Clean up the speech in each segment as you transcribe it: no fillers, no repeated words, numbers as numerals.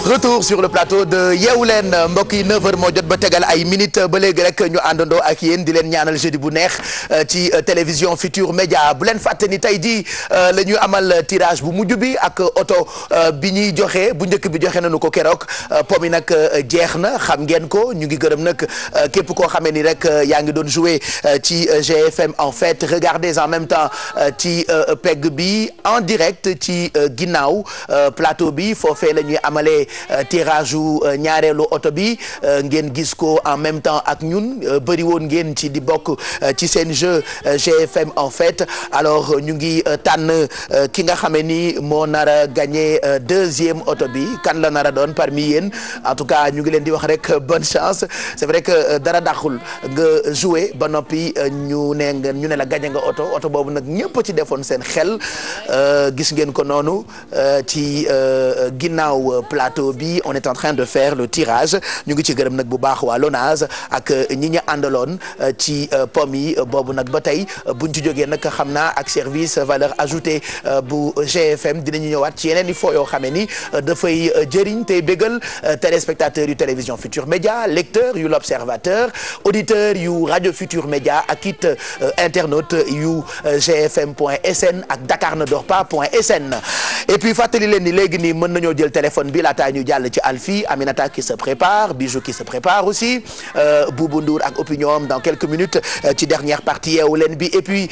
Retour sur le plateau de Yeewu Leen mbokk yi 9h moo jot ba tegal ay minutes ba léegi rek ñu àndandoo ak yéen di leen ñaanal jeudi bu neex ci télévision Futur Média bu leen fàtte ni tey jii la ñuy amal tirage bu mujj bi ak oto bi ñuy joxe bu njëkk bi joxe nañu ko keroog po mi nag jeex na xam ngeen ko ñu ngi gërëm nag képp koo xamee ni rek yaa ngi doon jouer ci GFM en fait regardez en même temps ci pegg bi en direct ci ginnaaw plateau bi foofee la ñuy amalee tirage u ñaareelu oto bi ngeen gis ko en même temps ak ñun bëri woon ngeen ci di bokk ci seen jeu GFM en fait alors ñu ngi tànn ki nga xamee ni moo nar a gagné deuxième oto bi kan la nar a doon parmi yéen en tout cas ñu ngi leen di wax rek bonne chance c'est vrai que dara daxul nga jouer ba noppi ñu ne la gagné nga oto boobu nag ñëpp ci defoon seen xel gis ngeen ko noonu ci ginnaaw plateau bi on est en train de faire le tirage ñu ngi ci gërëm nag bu baax waa LONASE ak ñi ñu àndaloon ci pom yi boobu nag ba tey buñ ci jógee nag xam naa ak service valeur ajoutée bu GFM dinañu ñëwaat ci yeneen i foo yoo xamee ni dafay jëriñ tey bégal téléspectateurs yu télévision Futur Média lecteurs yu l'Observateur auditeurs yu rajo Futur Média ak it internautes yu gfm.sn ak dakarnedortpas.sn et puis fàttali leen ni léegi nii mën nañoo jël téléphone bi laata ñu jàll ci Alfie Aminata qui se prépare Bijou qui se prépare aussi Boubou Ndour ak opinion dans quelques minutes ci dernière partie Yeewu Leen bi et puis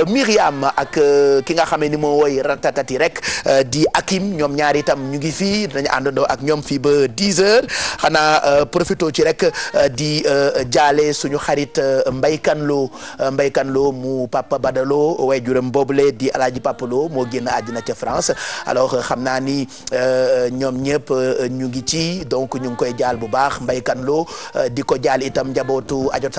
Myriam ak ki nga xamee ni moo woy ratatati rek di Hakim ñoom ñaar itam ñu ngi fii dinañu àndandoo ak ñoom fii ba 10h xanaa profito ci rek di jaale suñu xarit Mbaykan Lo mu Papa Badalo way juram boobule di Alaaji Papa Lo moo génn àddina ca France alors xam naa ni ñoom ñëpp ñu ngi ci donc ñu ngi koy jaal bu baax Mbaykan Lo di ko jaal itam njabootu Adja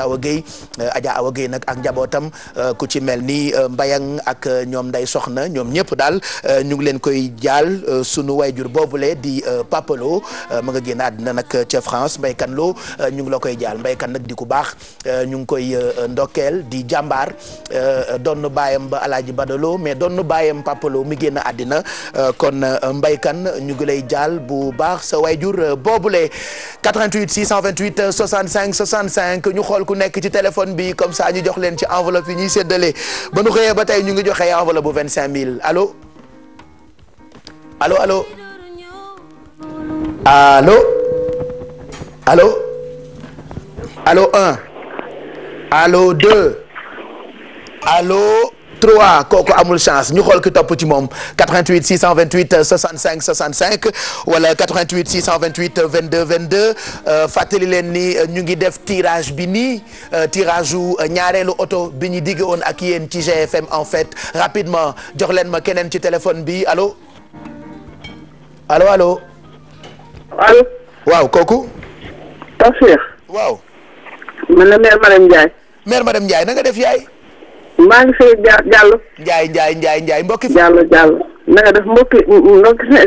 Awa Gueye nag ak njabootam ku ci mel ni Mbayang ak ñoom Nday Soxna ñoom ñëpp daal ñu ngi leen koy jaal sunu wayjur boobule di Papa Lo ma nga génn àddina nag ca France Mbaykan Lo ñu ngi la koy jaal Mbaykan nag di ku baax ñu ngi koy ndokkeel di jàmbaar doon baayam ba Alaaji Badalo mais doon baayam Papa Lo mi génn àddina kon Mbaykan ñu ngi lay jaal bu baax sa wayjur boobule 88 628 65 65 ñu xool ku nekk ci téléphone bi comme ça ñu jox leen ci enveloppe yi ñuy séddale ba nu xëyee ba tey ñu ngi joxe enveloppe bu 25000 allo allo allo allo allo allo 1 allo 2 allo 3 kooku amul chance ñu xool ki topp ci moom 88 628 65 65 wala 88 628 22 22 fàttali leen ni ñu ngi def tirage bi nii tirage u ñaareelu oto bi ñu digge woon ak yéen ci GFM en fait rapidement jox leen ma keneen ci téléphone bi allo allo allo. allo. waaw kooku. Tafsir. waaw. man la mère Madame Ndiaye. mère Madame Ndiaye na nga def yaay. maa ngi fay Diallo. Ndiaye mbokki. Diallo na nga def mbokki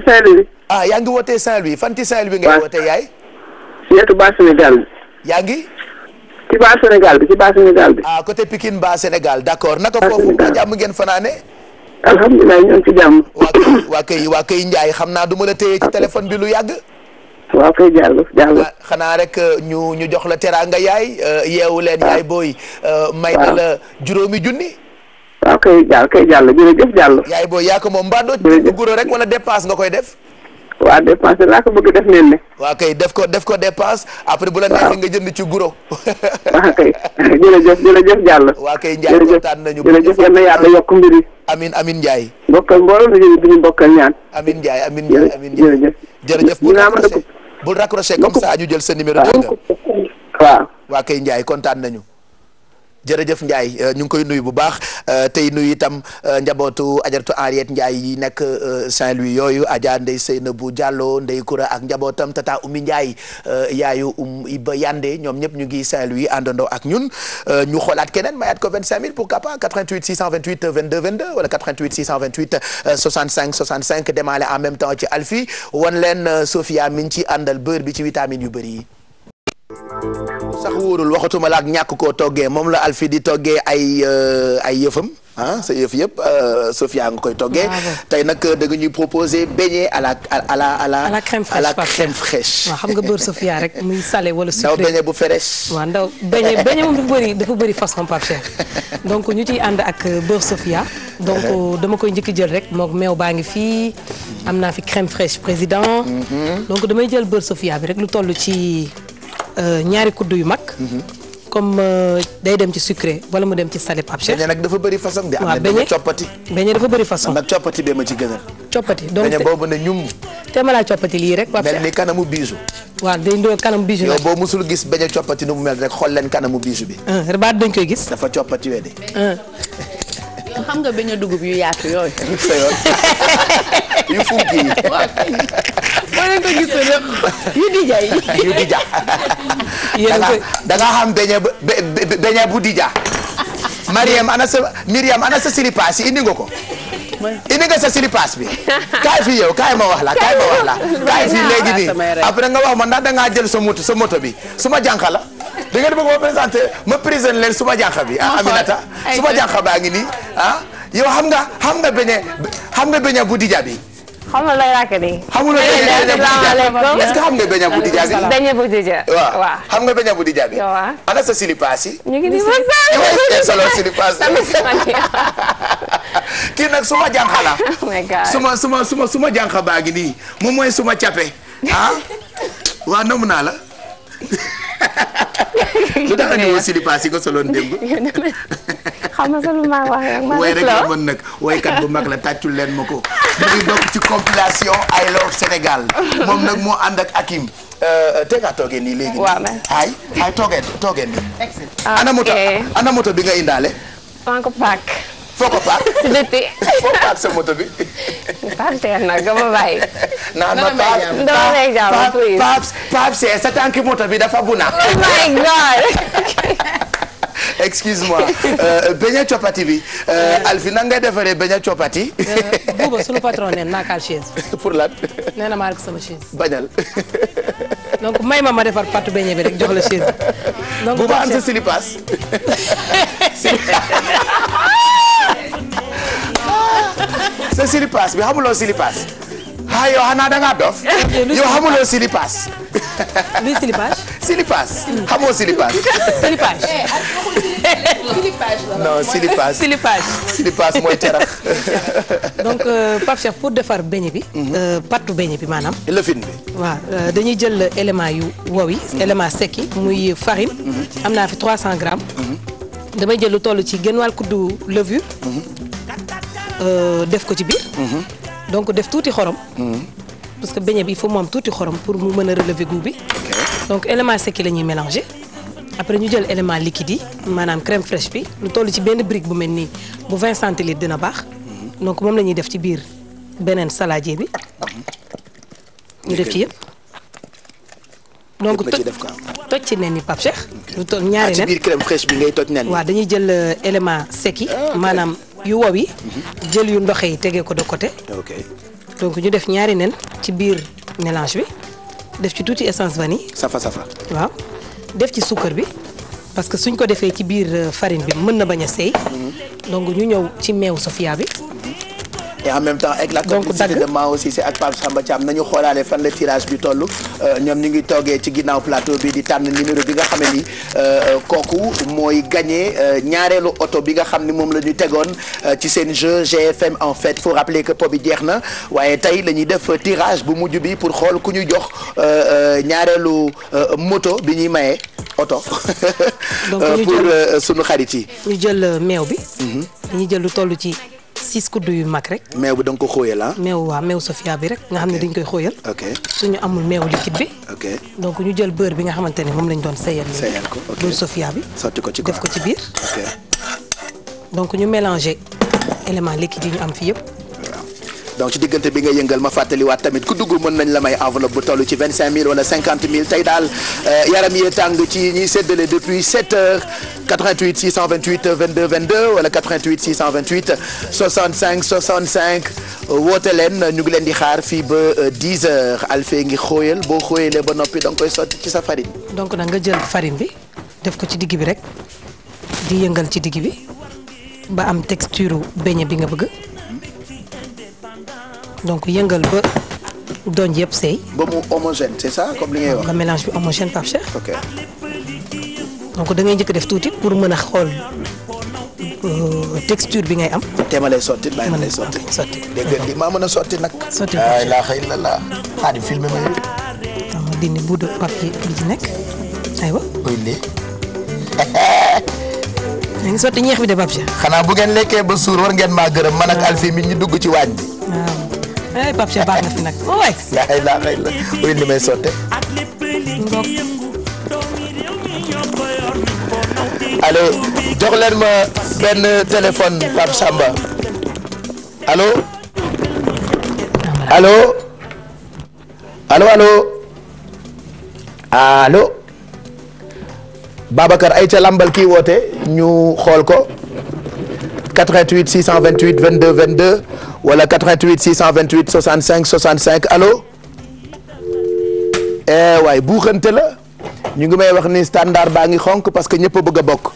Saint-Louis. ah yaa ngi wootee Saint-Louis fan ci Saint-Louis ngay wootee yaay. ci wetu baa Sénégal bi. yaa ngi. ci baa Sénégal bi. ah côté Pikine baa Sénégal d'accord naka foofu ba jàmm ngeen fanaane. alhamdulilah ñoo ngi ci jàmm. waa kay Ndiaye xam naa du ma la téye ci téléphone bi lu yàgg. waaw kay Diallo. xanaa rek ñu jox la teraanga yaay Yeewu Leen yaay booy. may na la juróomi junni. waaw kay Diallo jërëjëf Diallo. yaay booy yaa ko moom mbaa doo ci guro rek wala dépense nga koy def. waaw dépense laa ko bëgg def nen ne. waaw kay def ko dépense après bu la neexee nga jënd ci guro. waaw kay jërëjëf Diallo. waa kay Ndiaye kontaan nañu. jërëjëf yal na yàlla yokk mbir yi. amin Ndiaye. bokkal mbooloo bi ñu bokkal ñaan. amin Ndiaye jërëjëf bul raccroché comme ça ñu jël sa numéro dégg nga. waaw. waa kay Ndiaye kontaan nañu. jërëjëf Ndiaye ñu ngi koy nuyu bu baax tey nuyu itam njabootu ajaratu Henriette Ndiaye yi nekk Saint-Louis yooyu Adja Ndeye Seynabou Diallo Ndeye Koura ak njabootam tata Oumy Ndiaye yaayu Iba Yande ñoom ñëpp ñu ngi Saint-Louis àndandoo ak ñun ñu xoolaat keneen mayaat ko 25000 pourquoi pas 88 628 22 22 wala 88 628 65 65 démarrer en même temps ci Alfie wan leen Sophia min ci àndal beurre bi ci vitamine yu bëri yi. sax wóorul waxatuma la ak ñàkk koo toggee moom la Alfie di toggee ay yëfam sa yëf yëpp Sophia nga koy toggee. tey nag da nga ñuy proposer beignet à la crème fraîche. waaw xam nga beurre Sophia rek muy salé wala sucré. ndaw beignet bu fraîche. waaw ndaw beignet moom dafa bëri façon Pape Cheikh donc ñu ciy ànd ak beurre Sophia. donc dama koy njëkk jël rek moom meew baa ngi fii am naa fi crème fraîche président. donc damay jël beurre Sophia bi rek lu toll ci ñaari kuddu yu mag. comme day dem ci sucré wala mu dem ci salé Pape Cheikh. beignet nag dafa bëri façon de. waaw am na coppati. beignet dafa bëri façon. nag coppati bee ma ci gënal. coppati donc beignet boobu ne ñum. te ma laa coppati lii rek Pape Cheikh. mel ni kanamu bijou. waaw day ndoo kanamu bijou yow boo musul gis beignet coppati nu mu mel rek xool leen kanamu bijou bi. baat dañ koy gis. dafa coppati wee de. yow xam nga beignet dugub yu yaatu yooyu. sa yoon yu funki yi. boo leen ko gisee rek yu dija yi. yu dija. da nga xam beignet bu dija. Miriam ana sa silipaas yi indi nga ko. indi nga sa silipaas bi. kaay fi yow kaay ma wax la. kaay fi léegi nii après nga wax ma ndax da ngaa jël sa moto bi suma jànq la. da ngeen bëgg ma présenté ma présenté leen suma jànq bi Aminata suma jànq baa ngi nii yow xam nga beignet bu dija bi. xam nga lay raak nii. xamuloo est-ce que xam nga beignet bu dija bi. beignet bu dija. waaw xam nga beignet bu dija bi. waaw ana sa silipaas yi. ñu ngi nii ba solo silipaas kii nag suma jànq la. oh my God. suma jànq baa ngi nii moom mooy suma cappe waa namu naa la. lu tax andi woo silipaas yi nga soloon démb. xam nga lu ma wax rek ma way rek la mën nag waykat bu mag la tàccul leen ma ko. mu ngi bokk ci compilation I Love Sénégal moom nag moo ànd ak Hakim. te nga toogee nii léegi. waaw mais ay toogee nii. ana moto bi nga indaale. maa ngi ko paak. foo ko paak. dëtti. foo paak sa moto bi. Pape Cheikh nag dama bàyyi. naan ma Pape Cheikh sa tànki moto bi dafa buna. oh my God. excuse-moi beignet coppati bi. Alfi nan ngay defaree beignet coppati. Bouba sunu patron neen naa kaal chaise. pour lan. nee na maa rek sama chaise. bañal. donc may ma defar pâte beignet bi rek jox la chaise. donc Bouba am sa silipaas. sa silipaas bi xamuloo silipaas. yow xanaa da ngaa dof. yow xamuloo silipaas. luy silipage. silipaas xamoo silipaas. silipage. non silipaas. silipaas mooy cerax. donc Pape Cheikh pour defar beignet bi. pâte beignet bi maanaam. lëfin bi. waaw dañuy jël élément yu wow yi. élément sec yi muy farine. am naa fi 300 grammes. damay jël lu toll ci genn wàll kuddu levure. def ko ci biir. donc def tuuti xorom. parce que beignet bi il faut mu am tuuti xorom pour mu mën a relever goût bi. donc élément sec yi la ñuy mélanger. après ñu jël élément liquide yi maanaam crème fraîche bi lu toll ci benn brique bu mel nii bu 20 centilitres dina baax. donc moom la ñuy def ci biir beneen saladier bi. ñu def ci yëpp. donc toj ci nen yi Pape Cheikh. lu toll ñaari nen ci biir crème fraîche bi ngay toj nen yi. waaw dañuy jël élément sec yi. maanaam yu wow yi. jël yu ndoxe yi tegee ko de côté. donc ñu def ñaari nen ci biir mélange bi def ci tuuti essence vanille. safa waaw def ci suukar bi parce que suñ ko defee ci biir farine bi mën na bañ a seey. donc ñu ñëw ci meewu Sophia bi. et en même temps avec la complicité de Mao aussi c'est ak Pape Samba Thiam nañu xoolaale fan la tirage bi toll ñoom ñu ngi toogee ci ginnaaw plateau bi di tànn numéro bi nga xam ne ni kooku mooy gagné ñaareelu oto bi nga xam ni moom la ñu tegoon ci seen jeu GFM en fait faut rappeler que po bi jeex na waaye tey la ñuy def tirage bu mujj bi pour xool ku ñu jox ñaareelu moto bi ñuy maye oto pour sunu xarit yi. ñu jël meew bi. dañuy jël lu toll ci 6 kuddu yu mag rek. meew bi da nga ko xóoyal ah. meew Sophia bi rek nga xam ne dañ koy xóoyal. suñu amul meew liquide bi. donc ñu jël beurre bi nga xamante ne moom lañ doon seyal ko beurre Sophia bi. sotti ko ci def ko ci biir. donc ñu mélanger élément liquide yi ñu am fi yëpp. donc ci diggante bi nga yëngal ma fàttaliwaat tamit ku dugg mën nañ la may enveloppe bu toll ci 25000 wala 50000 tey daal yaram yee tàng ci ñiy séddale depuis 7 heures 88 628 22 22 wala 88 628 65 65 woote leen ñu ngi leen di xaar fii ba 10 heures Alfie ngi xóoyal boo xóoyalee ba noppi da nga koy sotti ci sa farine. donc nag nga jël farine bi def ko ci digg bi rek di yëngal ci digg bi ba am texture beignet bi nga bëgg donc yëngal ba donj yëpp seey. ba mu homogène c'est ça comme li ngay wax. ba mélange bi homogène Pape Cheikh. ok. donc da ngay njëkk def tuuti pour mën a xool texture bi ngay am. te ma lay sotti bàyyi ma lay sotti. sotti dégg nga di maa mën a sotti nag. sotti ay laa xëy la laa xaadim filmé ma yow. ma dindi bout de papier bi ci nekk aywa. oy lii. yaa ngi sotti ñeex bi de Pape Cheikh. xanaa bu ngeen lekkee ba suur war ngeen maa gërëm man ak Alfie mi ñu dugg ci waañ bi. waaw ay Pape Cheikh baax na fi nag oh waay. ay laa xëy la oy li may sotte. ngoog. allo jox leen ma benn téléphone Pape Samba allo allo allo allo allo Babacar ay ca lambal kii woote ñu xool ko 88 628 22 22 wala 88 628 65 65 allo waay buuxante la ñu ngi may wax ni standard baa ngi xonk parce que ñëpp a bëgg a bokk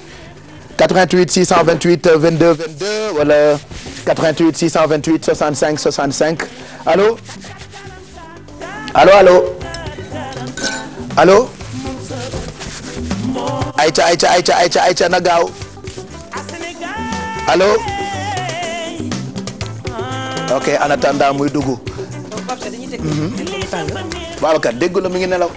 88 628 22 22 wala 88 628 65 65 allo allo allo allo ayca na gaaw allo ok en attendant muy dugg Babacar déggu la mi ngi nelaw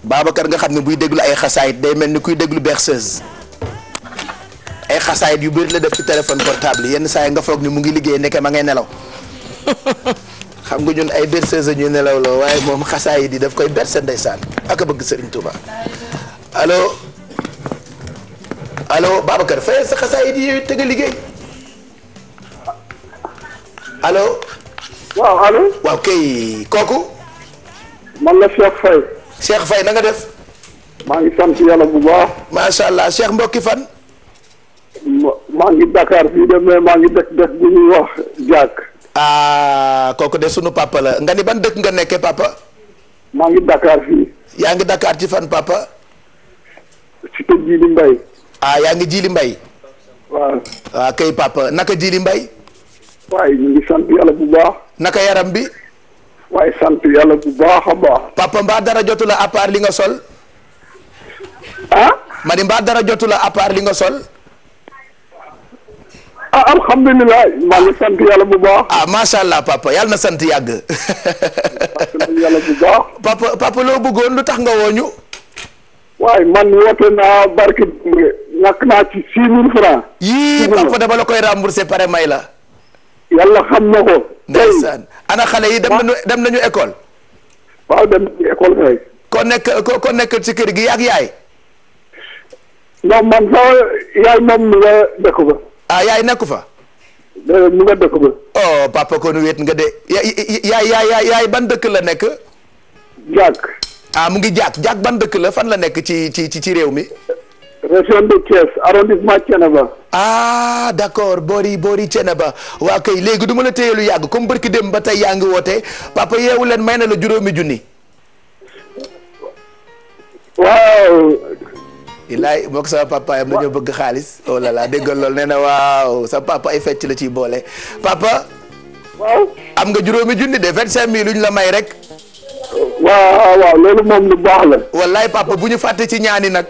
Babacar nga xam ne buy déglu ay xasaayit day mel ni kuy déglu berceuse ay xasaayit yu bëri la def ci téléphone portable yenn saa yi nga foog ni mu ngi liggéey ndeke ma ngay nelaw xam nga ñun ay berceuse ñuy nelaw la waaye moom xasaayit yi daf koy berse ndeysaan ak a bëgg Serigne Touba allo allo Babacar fay sa xasaayit yi yooyu tëgg liggéey allo. waaw allo. waaw kay kooku. man la Cheikh Faye. Cheikh Faye na nga def. maa ngi sant yàlla bu baax. macha allah Cheikh mbokki fan. maa ngi Dakar fii de mais maa ngi dëkk bu ñuy wax Diak. kooku de sunu papa la nga ni ban dëkk nga nekkee papa. maa ngi Dakar fii. yaa ngi Dakar ci fan papa. cité Djili Mbaye. yaa ngi Djili Mbaye. waaw. kay papa naka Djili Mbaye. waaye ñu ngi sant yàlla bu baax. naka yaram bi. waaye sant yàlla bu baax a baax. papa mbaa dara jotu la à part li nga sol. ma ni mbaa dara jotu la à part li nga sol. alhamdulilah maa ngi sant yàlla bu baax. macha allah papa yàlla na sant yàgg. sant yàlla bu baax. papa loo bëggoon lu tax nga wooñu. waaye man woote naa barke ñàkk naa ci 6 000 francs. yii papa dama la koy rembourser pare may la. yàlla xam na ko. ndeysaan ana xale yi dem nañu école. waaw dem nañu école kay. ko nekk ci kër gi ak yaay. non man sax yaay moom mu nga dëkk ba. yaay nekku fa. mu nga dëkk ba. oh papa kon wéet nga de yaay ban dëkk la nekk. Diak. mu ngi Diak ban dëkk la fan la nekk ci réew mi. région de Thiès arrondissement Thiénaba. d'accord boori Thiénaba waa kay léegi du ma la téye lu yàgg comme barki dem ba tey yaa ngi woote papa yeewu leen may na la 5 junni. waaw. ilaay moog sama papa yam dañoo bëgg xaalis oh là là déggal lool nee na waaw sa papa ay fecc la ciy boole papa. waaw. am nga 5 junni de 25 000 lu ñu la may rek. waaw loolu moom lu baax la. wallaay papa bu ñu fàtte ci ñaani nag.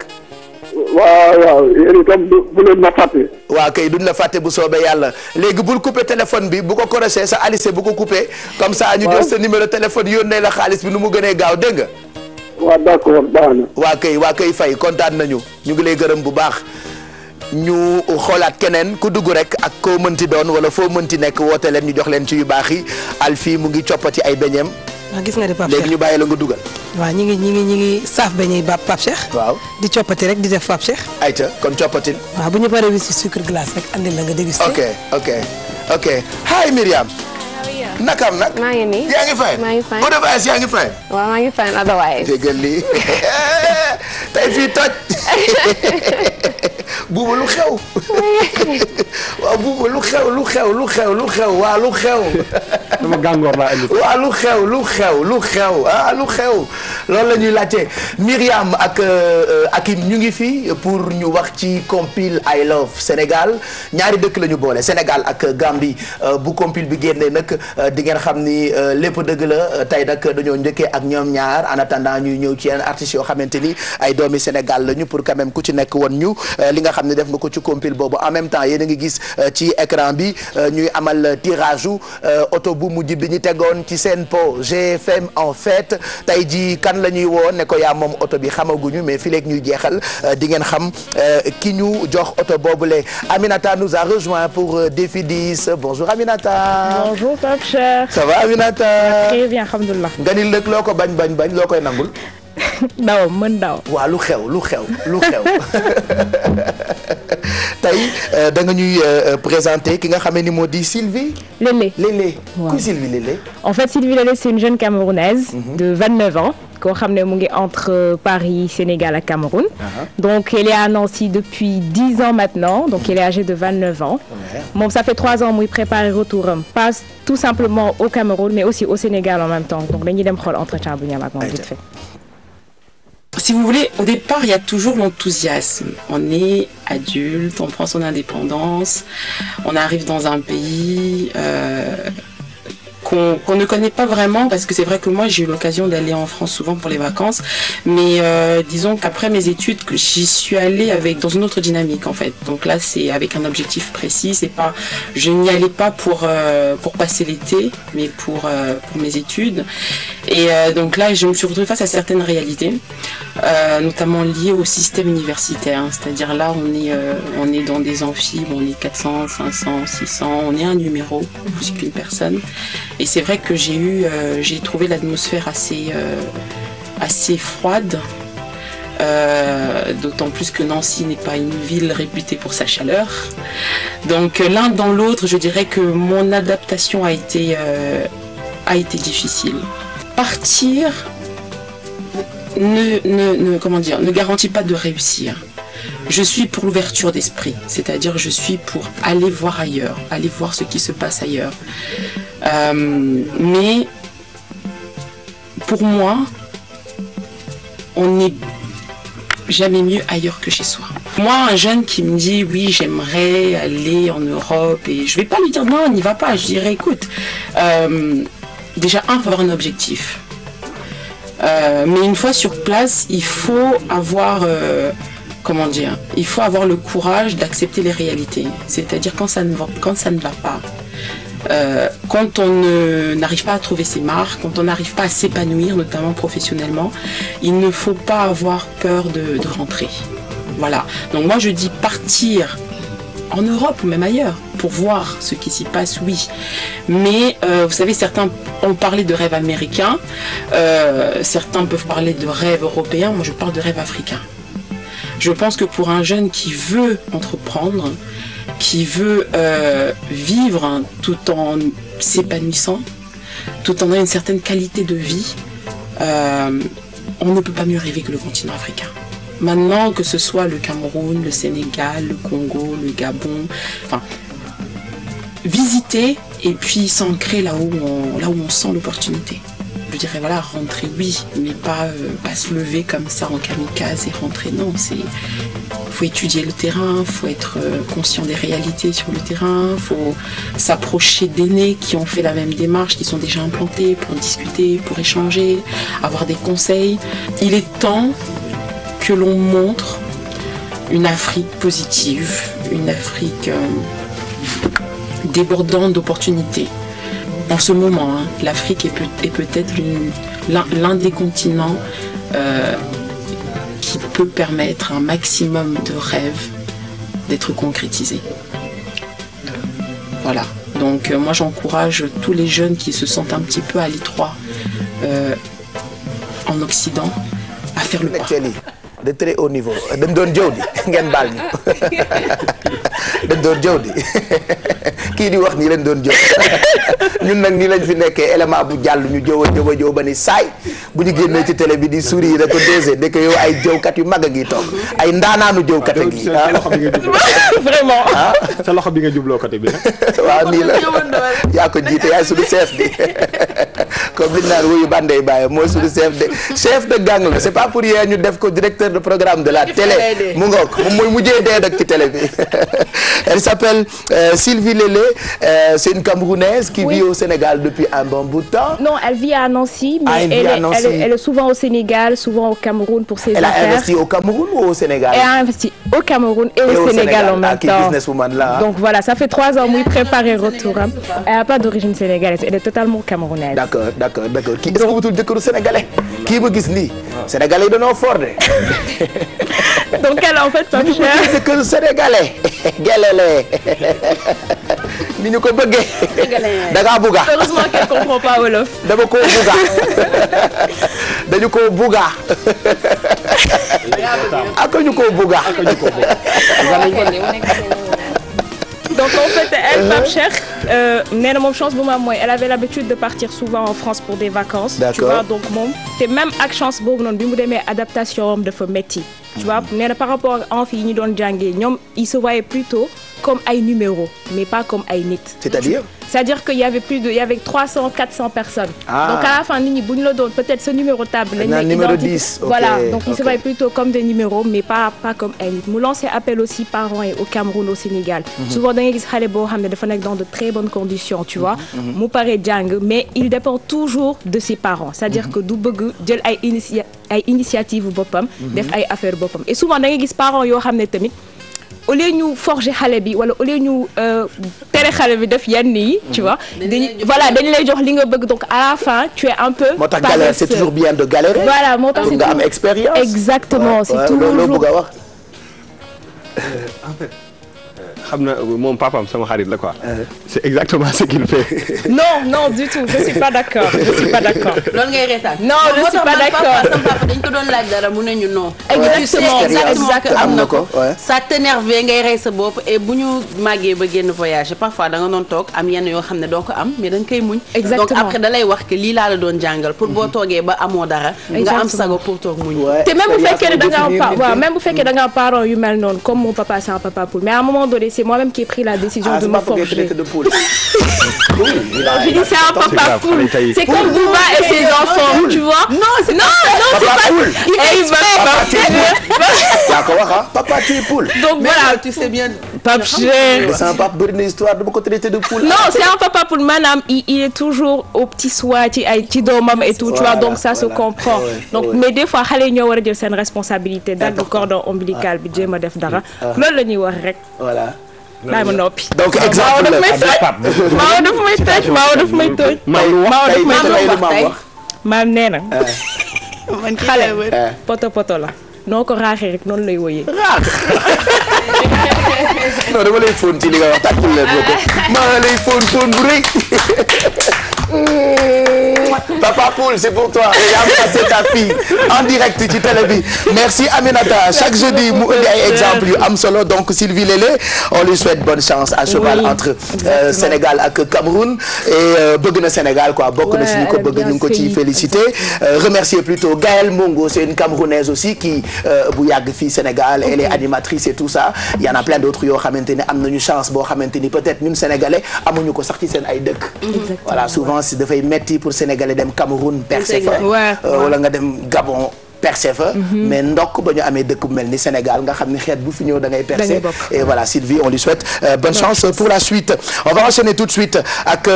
waaw yéen itam bu leen ma fàtte. waa kay duñ la fàtte bu soobee yàlla léegi bul coupé téléphone bi bu ko corrigé sa Alice bu ko coupé comme ça ñu jël sa numéro téléphone yónnee la xaalis bi nu mu gënee gaaw dégg nga. waaw d'accord baax na. waa kay fay kontaan nañu ñu ngi lay gërëm bu baax ñu xoolaat keneen ku dugg rek ak koo mënti doon wala foo mënti nekk woote leen ñu jox leen ci yu baax yi Alfie mu ngi coppati ay beñeem. gis nga de Pape Cheikh léegi ñu bàyyi la nga dugal. waaw ñi ngi saaf beñe Pape Cheikh. waaw di coppati rek di def Pape Cheikh. ayca kon coppatil. waaw bu ñu paree wis ci sucre glace rek andil la nga dégusté. ok hi Myriam. nakam nag. maa ngi nii yaa ngi fay. maa ngi fay Odefas yaa ngi fay. waaw maa ngi fay otherwise. déggal lii tey fii toj. buuba lu xew. waaw buuba lu xew waa lu xew. sama gàngoor laa indi. waaw lu xew lu xew loolu la ñuy laajte Myriam ak Hakim ñu ngi fi pour ñu wax ci compil I Love Sénégal ñaari dëkk la ñu boole Sénégal ak Gambie bu compil bi génnee nag di ngeen xam ni lépp dëgg la tey nag dañoo njëkkee ak ñoom ñaar en attendant ñuy ñëw ci yenn artistes yoo xamante ni ay doomi Sénégal lañu pour quand même ku ci nekk woon ñu li nga xam ne def nga ko ci compil boobu en même temps yéen a ngi gis ci écran bi ñuy amal tirage u oto bu mujj bi ñu tegoon ci seen po GFM en fait tey ji kan la ñuy woo ne ko yaa moom oto bi xamaguñu mais fii léegi ñuy jeexal di ngeen xam ki ñu jox oto boobule. Aminata nous a rejoint pour Défi 10. Bonjour Aminata. Bonjour Pape Cheikh. Ça va Aminata. Très bien alhamdulilah. nga ni lëkk loo ko bañ loo koy nangul. daw mën daw. waaw lu xew. tey da nga ñuy présenter ki nga xamee ni moo di Sylvie. Lélé. waaw ku Sylvie Lélé. En fait Sylvie Lélé c'est une jeune Camerounaise. de 29 ans. koo xam ne mu ngi entre Paris, Sénégal ak Cameroun. Donc elle est à Nancy depuis 10 ans maintenant. Donc elle est âgée de 29 ans. Moom ça fait 3 ans muy préparer retouram. Pas tout simplement au Cameroun mais aussi au Sénégal en même temps. Donc dañuy dem xool entretien bu ñu am ak moom vite fait. Si vous voulez, au départ, il y a toujours l'enthousiasme. On est adulte, on prend son indépendance, on arrive dans un pays qu'on ne connaît pas vraiment, parce que c'est vrai que moi, j'ai eu l'occasion d'aller en France souvent pour les vacances, mais disons qu'après mes études, j'y suis allée dans une autre dynamique, en fait. Donc là, c'est avec un objectif précis, je n'y allais pas pour passer l'été, mais pour mes études. Et donc là, je me suis retrouvée face à certaines réalités, notamment liées au système universitaire. C'est-à-dire là, on est dans des amphis, on est 400, 500, 600, on est un numéro, plus qu'une personne. Et c'est vrai que j'ai trouvé l'atmosphère assez froide, d'autant plus que Nancy n'est pas une ville réputée pour sa chaleur. Donc l'un dans l'autre, je dirais que mon adaptation a été difficile. Partir ne garantit pas de réussir. Je suis pour l'ouverture d'esprit, c'est-à-dire je suis pour aller voir ailleurs, aller voir ce qui se passe ailleurs. Mais pour moi, on n'est jamais mieux ailleurs que chez soi. Moi, un jeune qui me dit oui, j'aimerais aller en Europe, et je vais pas lui dire non, n'y va pas. Je dirais écoute, déjà il faut avoir un objectif. Mais une fois sur place, il faut avoir il faut avoir le courage d'accepter les réalités. C'est-à-dire quand ça ne va pas. Quand on n'arrive pas à trouver ses marques, quand on n'arrive pas à s'épanouir, notamment professionnellement, il ne faut pas avoir peur de rentrer. Voilà. Donc moi je dis partir en Europe ou même ailleurs pour voir ce qui s'y passe, oui. Mais vous savez, certains ont parlé de rêve américain, certains peuvent parler de rêve européen, moi je parle de rêve africain. Je pense que pour un jeune qui veut entreprendre, qui veut vivre tout en s'épanouissant, tout en ayant une certaine qualité de vie, on ne peut pas mieux rêver que le continent africain. Maintenant, que ce soit le Cameroun, le Sénégal, le Congo, le Gabon, enfin, visiter et puis s'ancrer là où on sent l'opportunité. Je dirais voilà, rentrer oui, mais pas se lever comme ça en kamikaze et rentrer, non, faut étudier le terrain, faut être conscient des réalités sur le terrain, faut s'approcher d'aînés qui ont fait la même démarche, qui sont déjà implantés pour discuter, pour échanger, avoir des conseils. Il est temps que l'on montre une Afrique positive, une Afrique débordante d'opportunités. En ce moment, l'Afrique est peut-être l'un des continents qui peut permettre un maximum de rêves d'être concrétisés. Voilà. Donc moi j'encourage tous les jeunes qui se sentent un petit peu à l'étroit en Occident à faire le pas. De très haut niveau dañ doon jëw di ngeen baal ñu dañ doon jëw di kii di wax nii lañ doon jëw ñun nag nii lañ fi nekkee élément bu jàll ñu jëw ba ni saay bu ñu génnee ci télé bi di sourire da ko dosé dëkk yow ay jëwkat yu mag a ngi toog ay ndaanaanu jëwkat a ngi vraiment sa loxo bi nga jubloo côté bi waaw nii la yaa ko jiite yaay suñu chef di comme liñ naan wuyu bandey bàyyi mooy suñu chef de gang la c'est pas pour rien ñu def ko directeur de programme de la télé mu ngoog moom mooy mujjee dee nag ci télé bi elle s'appelle Sylvie Lélé c'est une Camerounaise qui vit au Sénégal depuis un bon bout de temps. Non, elle vit à Nancy, mais elle est souvent au Sénégal, souvent au Cameroun pour ses affaires. Elle a investi au Cameroun ou au Sénégal? Elle a investi au Cameroun et au Sénégal en même temps. Businesswoman là. Donc voilà, ça fait 3 ans muy préparer retour am. Elle n'a pas d'origine sénégalaise, elle est totalement camerounaise. D'accord. Kii est-ce que wutul jëkkëru sénégalais kii ma gis nii sénégalais yi dañoo fort de. Donc elle en fait pas cher. jëkkëru sénégalais gelele ni ñu ko bëggee. da ngaa buga. Heureusement qu'elle comprend pas wolof. dama koo buga dañu koo buga. ak ñu koo buga. Donc en fait elle Pape Cheikh nee na moom chance bu ma am mooy elle avait l'habitude de partir souvent en France pour des vacances. D'accord. Tu vois donc moom te même ak chance boobu noonu bi mu demee adaptation am dafa métti. Tu vois nee na par rapport ak amphi yi ñu doon jàngee ñoom ils se voyaient plutôt comme ay numéros mais pas comme ay nit. C'est-à-dire qu'il y avait 300 400 personnes. Donc à la fin nit ñi bu ñu la doon peut-être ce numéro table lañ numéro 10. Voilà, donc ils se voyaient plutôt comme des numéros mais pas comme ay nit. Mu lancé appel aussi parents et au Cameroun au Sénégal. Souvent da ngay gis xale boo xam ne dafa nekk dans de très bonnes conditions, tu vois. Mu pare jàng mais il dépend toujours de ses parents. C'est-à-dire que du bëgg jël ay initiative boppam. def ay affaire boppam. Et souvent da ngay gis parents yoo xam ne tamit au lieu ñu forger xale bi wala au lieu ñu tere xale bi def yenn yi tu vois dañu lay jox li nga bëgg donc à la fin tu es un peu moo tax galère c'est toujours bien de galérer voilà moo tax nga am expérience exactement c'est toujours loo bëgg a wax en fait xam na moom papaam sama xarit la quoi. C'est exactement ce qu'il fait. Non du tout je suis pas d'accord. loolu ngay reetaan. Non je suis pas d'accord. sama papa dañ ko doon laaj dara mu ne ñu non. exactement que am na ko. ça t'énerve ngay rey sa bopp et bu ñu màggee ba génn voyage parfois da nga doon toog am yenn yoo xam ne doo ko am mais da nga koy muñ. exactement donc après da lay wax que lii laa la doon jàngal pour boo toogee ba amoo dara. nga am sago pour toog muñ. te même bu fekkee da nga am parents yu mel noonu comme mon papa c'est un papa poule mais à un moment donné c'est moi-même qui ai pris la décision de me forger. Je dis c'est un papa poule. C'est comme Bouba et ses enfants, tu vois. Non, c'est pas poule. Papa tu es poule. Donc voilà, tu sais bien. Pape Cheikh. C'est un papa bëri na histoire dama ko traité de poule. Non, c'est un papa poule maanaam il est toujours au petit soin ci ay ci doomam et tout, tu vois, donc ça se comprend. Donc mais des fois xale yi ñoo war a jël seen responsabilité dagg cordon ombilical bi jéem a def dara. Loolu la ñuy wax rek. Voilà. Maa ma noppi. Donc exemple la Maaw daf may toj. Maam nee na. Xale poto la. noo ko raaxee rek noonu lay woyee. non dama lay fóon ci li nga wax tàkkul leen ko maa lay fóon bu rëy. Papa Poule, c'est pour toi. C'est ta fille en direct ci télé bi. Merci Aminata. Chaque jeudi mu indi ay exemples yu am solo donc Sylvie Lélé on lui souhaite bonne chance à cheval entre Sénégal ak Cameroun et bëgg na Sénégal quoi bokk na si ñu ko bëgg ñu ngi ko ciy féliciter. Remercier plutôt Gaëlle Mongo, c'est une Camerounaise aussi qui bu yàgg fii Sénégal elle est animatrice et tout ça. Il y en a plein d'autres yoo xamante ni am nañu chance boo xamante ni peut-être ñun Sénégalais amuñu ko sax ci seen ay dëkk. Voilà souvent si dafay metti pour Sénégalais dem Cameroun percé fa wala nga dem Gabon percé fa mais ndokk ba ñu amee dëkk bu mel ni Sénégal nga xam ni xeet bu fi ñëw da ngay percé et voilà Sylvie on lui souhaite bonne chance pour la suite. On va enchaîner tout de suite ak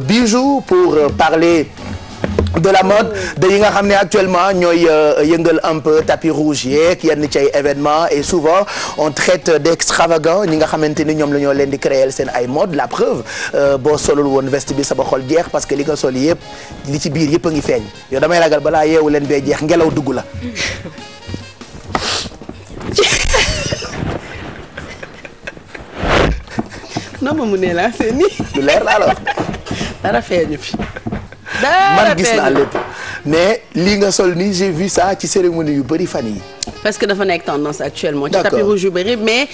Bijou pour parler de la mode de yi nga xam ne actuellement ñooy yëngal un peu tapis rouge yeeg yenn ci ay événements et souvent on traite d'extravagants ñi nga xamante ni ñoom la ñoo leen di créer seen ay mode la preuve boo solul woon veste bi sama xol jeex parce que li nga sol yëpp li ci biir yëpp a ngi feeñ yow damay ragal balaa yeewu leen bee jeex ngelaw dugg la. non ma mu ne la c'est nii. lu leer laa la wax. dara feeñu fi. man gis naa lépp mais li nga sol nii j'ai vu ça ci cérémonie yu bëri fan yi parce que dafa nekk tendance actuellement. ci tapis rouge yu bëri mais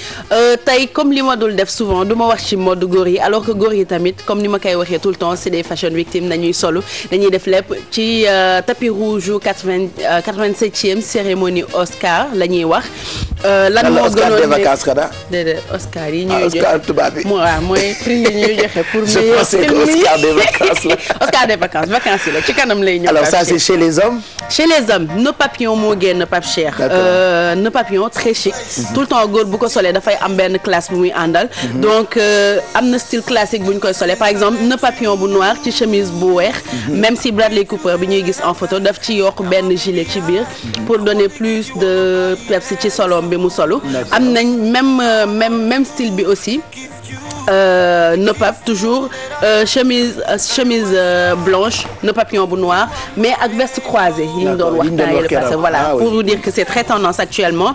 tey comme li ma dul def souvent du ma wax ci mode góor yi alors que góor yi tamit comme ni ma koy waxee tout le temps c'est des fashion victimes dañuy solu dañuy def lépp ci tapis rouge yu 87e cérémonie Oscar la ñuy wax. lan moo Oscar des vacances kada. déedéet Oscar yi ñuy joxe Oscar tubaab bi. waaw mooy prix yi ñuy joxe pour. je pensais que Oscar des vacances la. Oscar des vacances yi la ci kanam lay ñëw. alors ça c'est chez les hommes. chez les hommes nœud papillon moo génn Pape Cheikh. nœud papillon très chic. tout le temps góor bu ko solee dafay am benn classe bu muy àndal. donc am na style classique bu ñu koy solee par exemple nœud papillon bu noir ci chemise bu weex. même si Bradley Cooper bi ñuy gis en photo daf ci yokk benn gilet ci biir. pour donner plus de peps ci solom bi mu solu. am nañ même style bi aussi. nœud pap toujours chemise blanche nœud papillon bu noir mais ak veste croisée yi ñu doon waxtaanee le passé voilà pour vous dire que c'est très tendance actuellement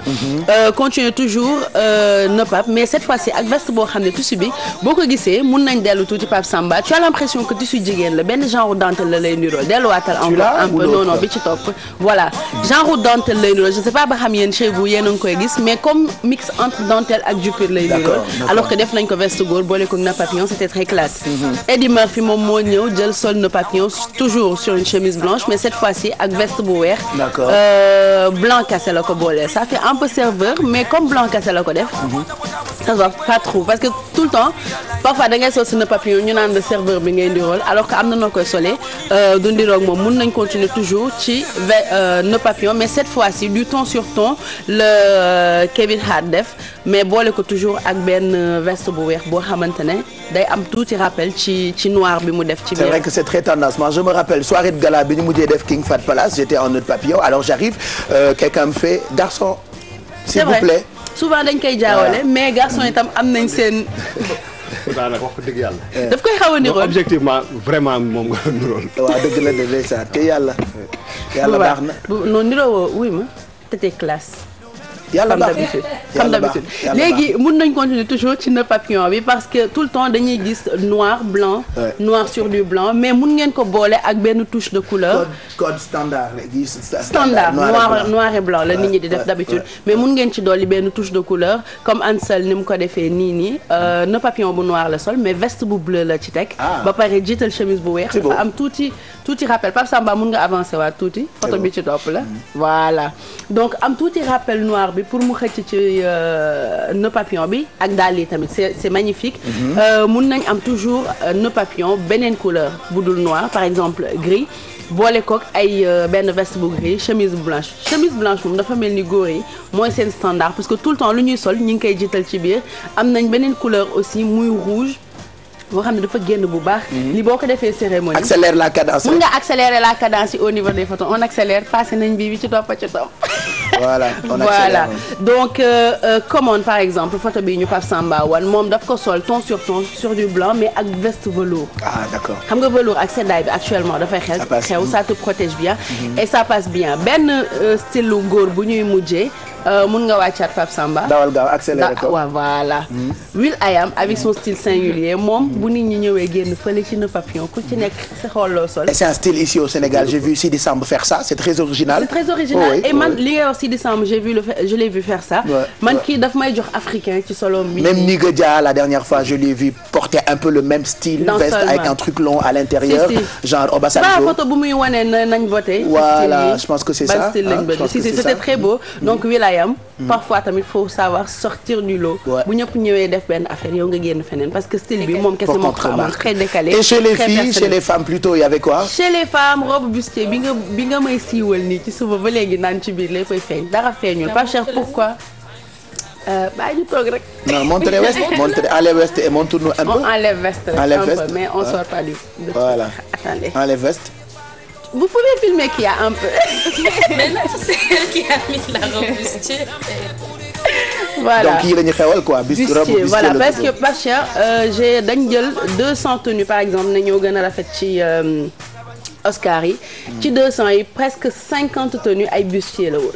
continue toujours nœud pap mais cette fois-ci ak veste boo xam ne tissu bi boo ko gisee mun nañ dellu tuuti Pape Samba tu as l'impression que tissu jigéen la benn genre dentelle la lay nirool delluwaatal encore un peu non bi ci topp voilà genre dentelle lay nirool je sais pas ba xam yéen chez vous yéen a ngi koy gis mais comme mix entre dentelle ak jupir lay nirool alors que def nañ ko veste góor boole ko nœud papillon c'était très classe. Eddie Murphy moom moo ñëw jël sol nœud papillon toujours sur une chemise blanche mais cette fois-ci ak veste bu weex. d'accord blanc cassé la ko boole ça fait un peu serveur mais comme blanc cassé la ko def. ça va pas trop parce que tout le temps parfois da ngay sol si nœud papillon ñu naan le serveur bi ngay ndirool alors que am na noo koy solee du ndiroog moom mun nañ continuer toujours ci nœud papillon mais cette fois-ci du ton sur ton le Kevin Hart def mais boole ko toujours ak benn veste bu weex boo xamante ne day am tuuti rappel ci noir bi mu def ci biir. c'est vrai que c'est très tendance moi je me rappelle soirée de gala bi ñu mujjee def King Fahd Palace j'étais en nœud papillon alors j'arrive quelqu'un me fait garçon s'il vous plaît souvent dañ koy jaawale mais garçon itam am nañ seen. daanaka wax dëgg yàlla. daf koy xaw a nirool objectivement vraiment moom nga nirool. waaw dëgg la de ndeysaan te yàlla baax na. non niroo wuy ma te classe. yàlla baax comme d'habitude léegi mun nañ continuer toujours ci nœud papillon bi parce que tout le temps dañuy gis noir blanc noir sur du blanc mais mun ngeen ko boole ak benn touche de couleur code standard standard noir et blanc la nit ñi di def d'habitude mais mun ngeen ci dolli benn touche de couleur comme Ansel ni mu ko defee nii nœud papillon bu noir la sol mais veste bu bleu la ci teg ba pare jiital chemise bu weex dafa am tuuti rappel Pape Samba mun nga avancer waat tuuti photo bi ci topp la voilà donc am tuuti rappel noir bi pour mu xëcc ci nœud papillon bi ak daal yi tamit c'est magnifique mun nañ am toujours nœud papillon beneen couleur bu dul noir par exemple gris boole kook ay benn veste bu gris chemise blanche moom dafa mel ni góor yi mooy seen standard parce que tout le temps lu ñuy sol ñu ngi koy jiital ci biir am nañ beneen couleur aussi muy rouge boo xam ne dafa génn bu baax. li boo ko defee cérémonie. accélère la cadence. mun nga accélérer la cadence au niveau des photos on accélère passé nañ bii bi ci topp ci topp. voilà on accélère donc commande par exemple photo bi ñu Pape Samba wan moom daf ko sol ton sur du blanc mais ak veste velours. ah d'accord xam nga velours ak seddaay bi actuellement dafay xew ça te protège bien. et ça passe bien benn style lu góor bu ñuy mujjee. mun nga wàccaat Pape Samba. dawal gaaw accéléré ko waaw voilà. Will.i.am avec son style singulier moom bu nit ñi ñëwee génn fële ci nœud papillon ku ci nekk sa xool loo sol. et c'est un style ici au Sénégal j'ai vu Sidi Samb faire ça c'est très original. c'est très original et man li ngay wax Sidi Samb je l'ai vu faire ça. man kii daf may jox africain ci solom bi. même Niga Dia la dernière fois je l'ai vu porter un peu le même style. veste avec un truc long à l'intérieur. genre Obasanjo. photo bu muy wane nañ voté. voilà je pense que c'est ça. c'était très beau donc Will.i.am parfois tamit faut savoir sortir du lot. bu ñëpp ñëwee def benn affaire yow nga génn feneen parce que style bi moom kese moo ko amoon très décalé. et chez les filles chez les femmes plutôt il y avait quoi. chez les femmes robe bustier bi nga may siiwal nii ci suba ba léegi naan ci biir lay koy feeñ dara feeñul pas cher pourquoi. bàyyi ñu toog rek. non montrez veste enlève veste et montre-nous un peu. on enlève veste un peu mais on sort pas du. voilà attendez enlève veste. Vous pouvez filmer Kia un peu. Mais là, c'est elle qui a mis la robe bustier. Voilà. Donc yii la ñu xewal quoi. bustier voilà parce que pas cher dañ jël 200 tenues par exemple ne ñoo gën a rafet ci Oscar yi. ci 200 yi presque 50 tenues ay bustier la woon.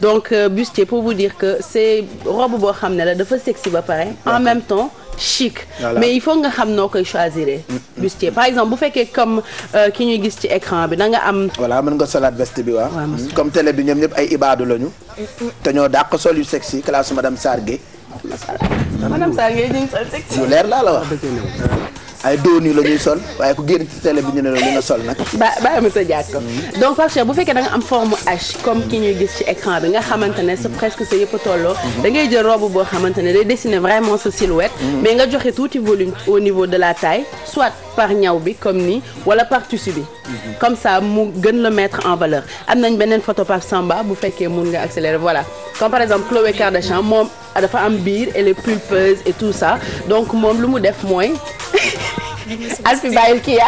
donc bustier pour vous dire que c'est robe boo xam ne la dafa sexy ba pare. en même temps chic. Voilà. Mais il faut nga xam noo koy choisir. bustier par exemple bu fekkee comme ki ñuy gis ci écran bi da nga am. voilà mën nga solaat veste bi waaw. comme télé bi ñoom ñëpp ay ibaadu lañu. te ñoo dàq sol yu sexy classe madame Sarr Gueye. madame Sarr Gueye ñu ngi sol sexy. yu leer laa la wax. ay doon yu la ñuy sol waaye ku génn ci télé bi ñu ne la li nga sol nag. bàyyi ma sa jaat ko donc Pape Cheikh bu fekkee da nga am forme H comme ki ñuy gis ci écran bi nga xamante ne c'est presque sa yëpp a tolloo. da ngay jël robe boo xamante ne day dessiner vraiment sa silhouette. mais nga joxe tuuti volume au niveau de la taille soit par ñaw bi comme nii wala par tissu bi. comme ça mu gën la mettre en valeur am nañ beneen photo Pape Samba bu fekkee mun nga accélérer voilà comme par exemple Khloé Kardashian moom dafa am biir elle est pulpeuse et tout ça donc moom lu mu def mooy. Alfi bàyyil Kia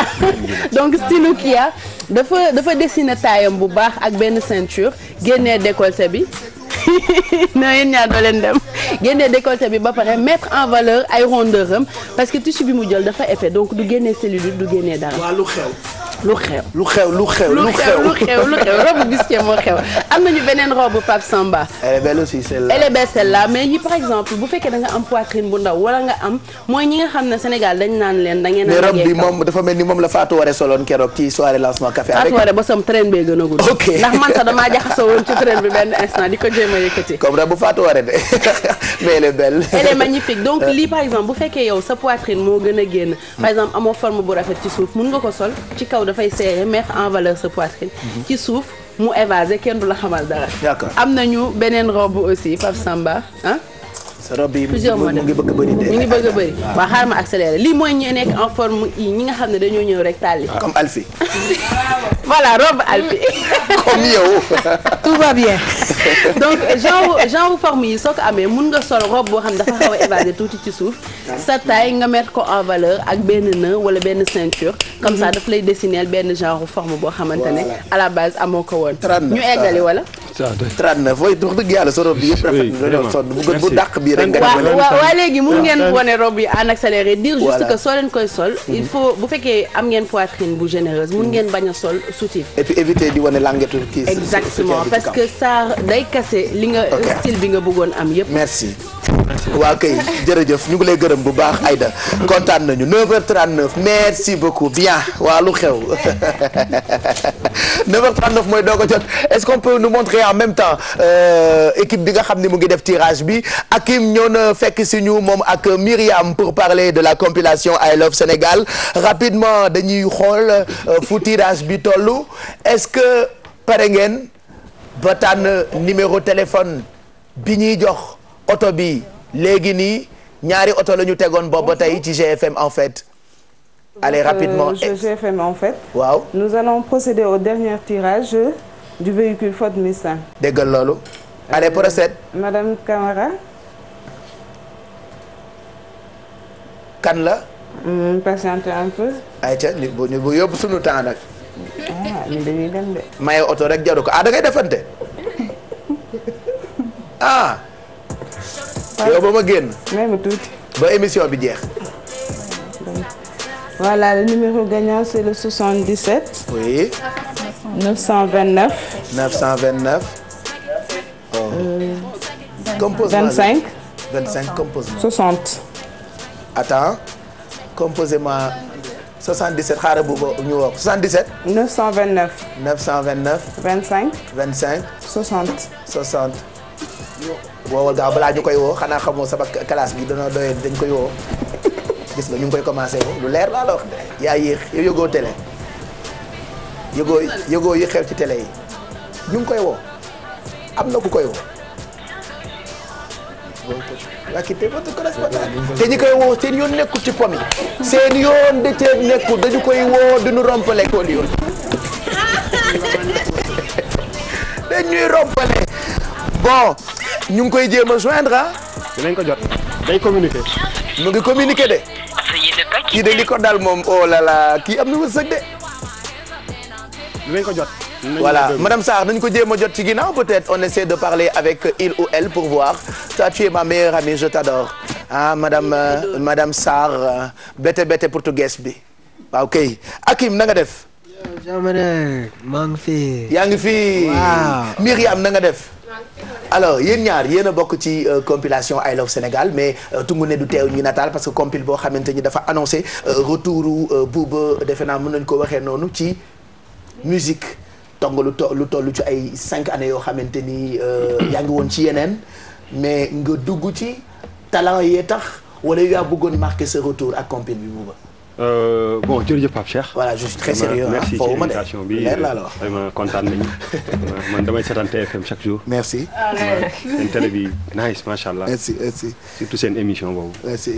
donc style Kia dafa dessiner taayam bu baax ak benn ceinture génnee décolleté bi non yéen ñaar doo leen dem génnee décolleté bi ba pare mettre en valeur ay rondeur am parce que tissu bi mu jël dafa épais donc du génnee cellulite du génnee dara. waa lu xew. robe bustier moo xew am nañu beneen robe Pape Samba. elle est belle aussi celle-là. elle est belle celle-là mais yi par exemple bu fekkee da nga am poitrine bu ndaw wala nga am mooy ñi nga xam ne Sénégal dañ naan leen da ngeen. mais robe bi moom dafa mel ni moom la Fatou Waré soloon keroog ci soirée lancement café avec. Fatou Waré ba sam train bee gën a gudd. ok ndax man sax damaa jaxasoo woon ci train bi benn instant di ko jéem a yëkkati. comme robe bu Fatou Waré de mais elle est belle. elle est magnifique donc lii par exemple bu fekkee yow sa poitrine moo gën a génn. par exemple amoo forme bu rafet ci suuf mun nga ko sol ci kaw dafay serré mettre en valeur sa poitrine. ci suuf mu évasé kenn du la xamal dara. d'accord am nañu beneen robe aussi Pape Samba ah. sa robe yi mu plusieurs modèles ngi bëgg a bëri de. ñu ngi bëgg a bëri waaw xaaral ma accéléré lii mooy ñi nekk en forme yi ñi nga xam ne dañoo ñëw rek tàlli. comme Alfi. voilà robe Alfi. comme yow. tout va bien. donc genre forme yi soo ko amee mun nga sol robe boo xam ne dafa xaw a évasé tuuti ci suuf. sa taille nga mettre ko en valeur ak benn nœud wala benn ceinture. comme ça daf lay dessiner benn genre forme boo xamante ne à la base amoo ko woon. 39 ñu eggali wala. 39 booy wax dëgg yàlla sa robe bi yëpp rafet na dañoo sonn bu dàq bii rek nga def. waa léegi mun ngeen wane robe yi en accéléré dire juste que soo leen koy sol. il faut bu fekkee am ngeen poitrine bu généreuse mun ngeen bañ a sol soutif. et puis éviter di wane languetu kii. exactement parce que ça day casser li nga style bi nga bëggoon am yëpp. merci. waa kay jërëjëf ñu ngi lay gërëm bu baax Aïda kontaan nañu 9h39 merci beaucoup bien waa lu xew 9h39 mooy doog a jot est-ce qu'on peut nous montrer en même temps équipe bi nga xam ne mu ngi def tirage bi Hakim ñëw na fekk si ñu moom ak Myriam pour parler de la compilation I Love Sénégal rapidement dañuy xool fu tirage bi tollu est-ce que pare ngeen ba tànn numéro téléphone bi ñuy jox oto bi léegi nii ñaari oto la ñu tegoon boobu ba tey ci GFM en fait. Allez rapidement. GFM en fait. waaw. Nous allons procéder au dernier tirage du véhicule Ford Mustang. déggal loolu. allez procède. Madame Camara. kan la. patientez un peu. ayca ñu bu yóbbu sunu temps nag. ñu dañuy dem de. maye oto rek jaru ko da ngay defante. yow ba ma génn. même tuuti. ba émission bi jeex. Voilà, le numéro gagnant c'est le 77. Oui. 929. 929. Oh. Composement 25. 25 composement. 60. Attends. Composement 77 xaaral bu ko ñu wax 77. 929. 929. 25. 25. 60. 60. woowal gaaw balaa ñu koy woo xanaa xamoo sama classe gi dana doy dañ koy woo. gis nga ñu ngi koy commencé ko lu leer laa la wax de yaa yéex yow yëgoo télé yëgoo yi xew ci télé yi ñu ngi koy woo am na ku koy woo waa kii te votre correspondant te ñi koy woo seen yoon nekkul ci pom yi seen yoon de cee nekkul dañu koy woo duñu rompale ko yoon dañuy rompale bon ñu ngi koy jéem a joindre dinañ ko jot day communiquer. mu ngi communiquer de. kii de li ko dal moom oh là là kii am na wërsëg de. dinañ ko jot. voilà madame Sarr nañu ko jéem a jot ci ginnaaw peut-être on essaie de parler avec il ou elle pour voir toi tu es ma meilleure amie je t'adore ah madame Sarr bete portugaise bi waaw kay Hakim na nga def. jamono maa ngi fi. yaa ngi fi. waaw Myriam na nga def. alors yéen ñaar yéen a bokk ci compilation I Love Sénégal mais tungu ne du teew ñuy nataal parce que compil boo xamante ni dafa annoncé retouru Bouba defe naa mën nañ ko waxee noonu ci musique tong lu toll ci ay 5 années yoo xamante ni yaa ngi woon ci yeneen mais nga dugg ci talent yee tax wala yaa bëggoon marquer ce retour ak compil bi Bouba. Bon jërëjëf Pape Cheikh. voilà je suis très sérieux. merci ci invitation bi leer laa la wax. vraiment kontaan nañu man damay seetaan TFM chaque jour. merci. seen télé bi nice macha allah. merci merci. surtout seen émission boobu. merci.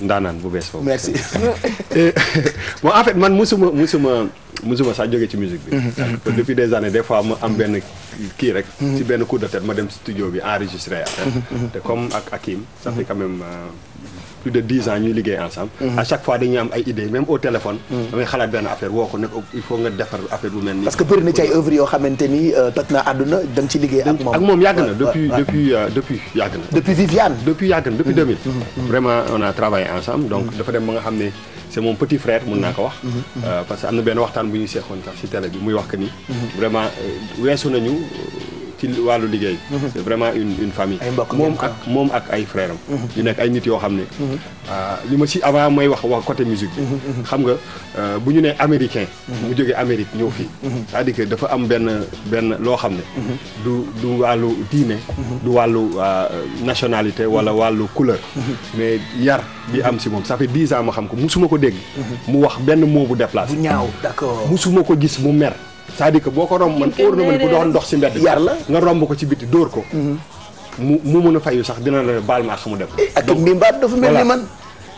ndaanaan bu bees boobu. merci. bon en fait man musuma sax jóge ci musique bi. depuis des années des fois ma am benn kii rek. ci benn coup de tête ma dem studio bi enregistré affaire. te comme ak Hakim. ça fait quand même. plus de 10 ans ñuy liggéey ensemble. À chaque fois dañuy am ay idées même au téléphone. damay xalaat benn affaire woo ko ne il faut nga defar affaire bu mel nii. parce que bëri na ci ay œuvres yoo xamante ni toj na àdduna da nga ci liggéey ak moom. ak moom yàgg na depuis yàgg na. depuis Viviane. depuis yàgg na depuis 2000. vraiment on a travaillé ensemble donc dafa dem ba nga xam ne c'est mon petit frère mun naa ko wax. parce que am na benn waxtaan bu ñuy seexoon sax ci télé bi muy wax que ni. vraiment weesu nañu. ci wàllu liggéey. c'est vraiment une famille. moom ak ay frères am. ñu nekk ay nit yoo xam ne. li ma ci avant may wax côté musique bi. xam nga bu ñu nee américain. mu jógee Amérique ñëw fii. c'est-à-dire que dafa am benn loo xam ne. du wàllu diine. du wàllu nationalité wala wàllu couleur. mais yar bi am si moom ça fait 10 ans ma xam ko musuma ko dégg. mu wax benn mot bu déplacé. bu ñaaw d'accord musuma ko gis mu mer. c'est-à-dire que boo ko romb man óor na ma bu doon dox ci mbedd yar la nga romb ko ci biti dóor ko mu mën a fayu sax dina la baal ma ak mu dem ak mi mbaat dafa mel ni man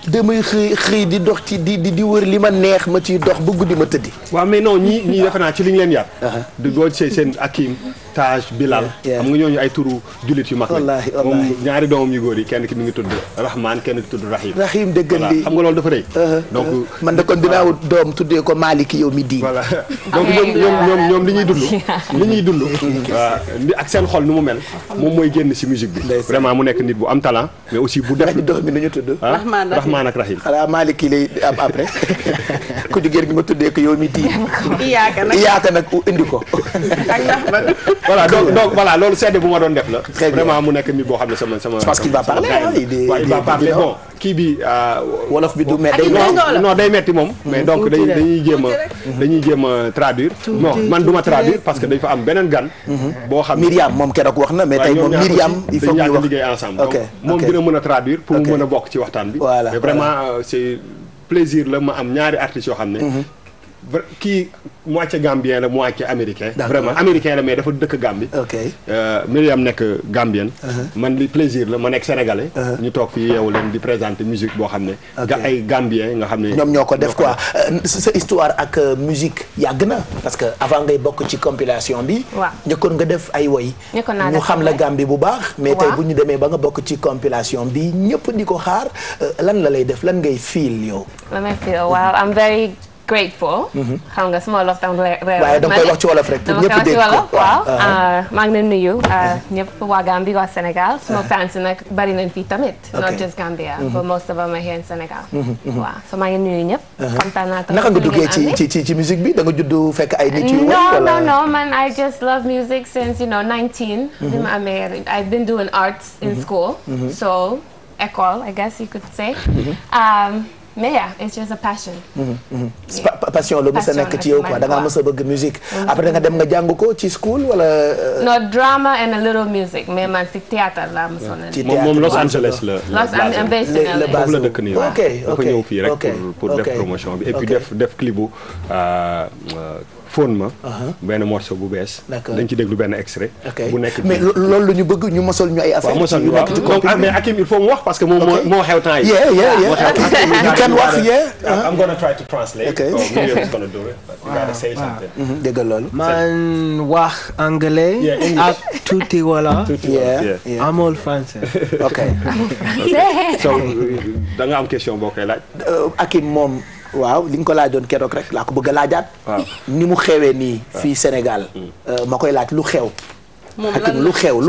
damay xëy di dox ci di wër li ma neex ma ciy dox ba guddi ma tëddi waaw mais non ñii defe naa ci li ñu leen yar di boo see seen Hakim Taj Bilal xam nga ñooñu ay turu jullit yu mag la moom ñaari doomam yu góor yi kenn ki mi ngi tudd Rahman kenn ki tudd Rahim dëggan bi xam nga loolu dafa rëy donc man de kon dinaa wut doom tuddee ko Maliki yow mi di voilà donc ñoom li ñuy dund waaw ak seen xol nu mu mel moom mooy génn ci musique bi vraiment mu nekk nit bu am talent mais aussi bu def doom mi nañu tudd Rahman ak Rahim xanaa Maliki lay am après ku jigéen gi ma tuddee ko yow mi di iyaaka nag indi ko voilà donc voilà loolu seede bu ma doon def la. vraiment mu nekk nit boo xam ne sama. parce qu'il va parler il va parler bon kii bi. wolof bi du metti non day metti moom. mais donc dañuy jéem a traduire. non man du ma traduire parce que dañ fa am beneen gan. boo xam ne Myriam moom keroog wax na mais tey moom Myriam il faut ñu wax liggéey ensemble. donc moom dina mën a traduire pour mu mën a bokk ci waxtaan bi. mais vraiment c'est plaisir la ma am ñaari artistes yoo xam ne. kii moitié gambien la moitié américain. vraiment américain la mais dafa dëkk Gambie. Myriam nekk gambienne. man li plaisir la ma nekk sénégalais. ñu toog fii yeewu leen di présenter musique boo xam ne. ay gambien nga xam ne. ñoom ñoo ko def quoi sa histoire ak musique yàgg na parce que avant ngay bokk ci compilation bi. waaw njëkkoon nga def ay woy. ñu xam la Gambie bu baax. mais tey bu ñu demee ba nga bokk ci compilation bi ñëpp di ko xaar lan la lay def lan ngay feel yow. lan may feel waaw I'm very grateful. xam nga suma wolof tam réew. waaye da nga koy wax ci wolof rek pour ñëpp dégg ko waaw maa ngi leen nuyu ñëpp waa Gambie waa Sénégal suma fans nag bari nañ fii tamit. not just Gambia. but most of them are here in Sénégal. waaw so maa ngi nuyu ñëpp. kontaan naa tamit naka nga duggee ci musique bi da nga juddu fekk ay nit yu wala no man I just love music since 19. bi ma amee I've been doing arts in school. so école I guess you could say. mais yeah it's just a passion. passion la mës a nekk ci yow quoi da ngaa mës a bëgg musique. après nga dem nga jàng ko ci school wala. no drama and a little music mais man ci théâtre laa mësoon a. moom Los Angeles la. Los Angeles foofu la dëkk nii ok dafa ñëw fii rek pour def promotion bi et puis def clip bu fóon ma. benn morceau bu bees. dañ ci déglu benn extrait. bu nekk mais loolu la ñu bëgg ñu mosal ñu ay affaire yu nekk ci compil mais Hakim il faut mu wax parce que moom moo xew temps yi. you can wax I'm gonna try to translate. okay Miriam is gonna do it. You gotta say something. dégg loolu. man wax anglais. ak tuuti wala. amul français. ok. so da nga am question boo koy laaj. Hakim moom. waaw li nga ko laajoon keroog rek laa ko bëgg a laajaat. waaw ni mu xewee nii fii Sénégal. ma koy laaj lu xew Hakim lu xew.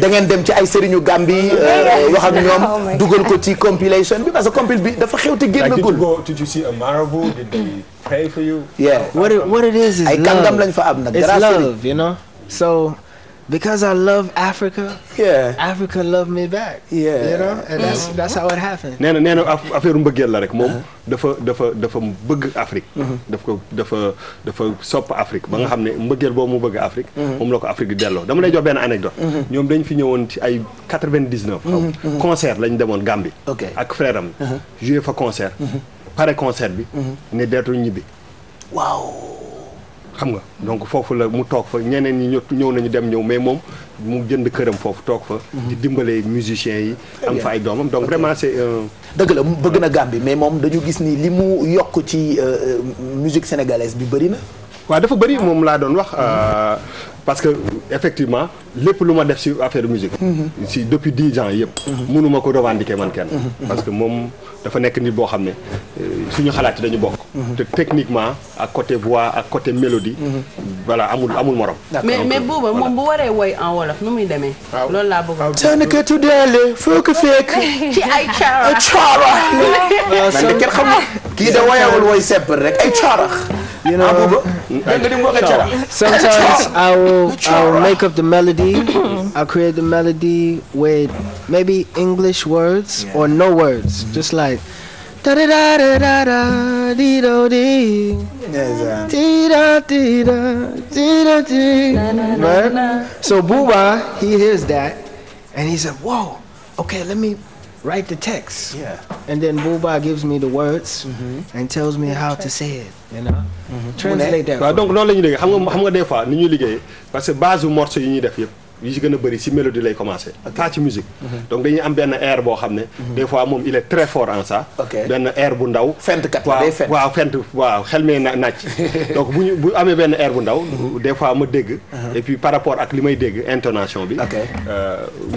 da ngeen dem ci ay sëriñu Gambie wax ak ñoom dugal ko ci compilation bi parce que compil bi dafa xew te génnagul. Did you see a marabout? Did they pray for you? Yeah. What it is ay kàngam lañ fa am nag. It's love, you know. So because I love Africa, Africa loved me back. You know, and that's how it happened. nee na affaire mbëggeel la rek moom dafa bëgg Afrique. dafa sopp Afrique ba nga xam ne mbëggeel boobu mu bëgg Afrique. moom la ko Afrique di delloo dama lay jox benn anecdote. ñoom dañ fi ñëwoon ci ay 99. concert lañ demoon Gambie. ak frère am. joué fa concert. pare concert bi. ne deetul ñibbi. waaw. xam nga donc foofu la mu toog fa ñeneen ñi ñëw nañu dem ñëw mais moom mu jënd këram foofu toog fa. di dimbale musiciens yi. am fa ay doomam donc vraiment c'est dëgg la bëgg na Gambie mais moom dañu gis ni li mu yokk ci musique sénégalaise bi bëri na. waaw dafa bëri moom laa doon wax parce que effectivement lépp lu ma def ci affaire musique. si depuis 10 ans yëpp. mënuma ko revendiquer man kenn. parce que moom dafa nekk nit boo xam ne suñu xalaat yi dañu bokk. te techniquement ak côté voix ak côté mélodie. voilà amul morom. mais booba moom bu waree woy en wolof nu muy demee. waaw loolu laa bëgg a. Tanaka tuddeele foo ko fekk. ci ay caara. man kenn xamul kii de woyawul woy sepp rek ay caarax. You know, sometimes I will make up the melody. I'll create the melody with maybe English words or no words, just like da da da da da da dee do dee dee da dee da dee da dee. Right? So Booba, he hears that, and he said, "Whoa, okay, let me write the text." And then Booba gives me the words and tells me how to say it. You know, translate that. waaw donc noonu la ñuy liggéey xam nga des fois ni ñuy liggéey parce que base morceau yi ñuy def yëpp yi ci gën a bëri ci mélodie lay commencer pas ci musique. donc dañuy am benn air boo xam ne. des fois moom il est très fort en ça. benn air bu ndaw. fent kat la day fent waaw xel mee nàcc. donc bu amee benn air bu ndaw. des fois ma dégg. et puis par rapport ak li may dégg intonation bi.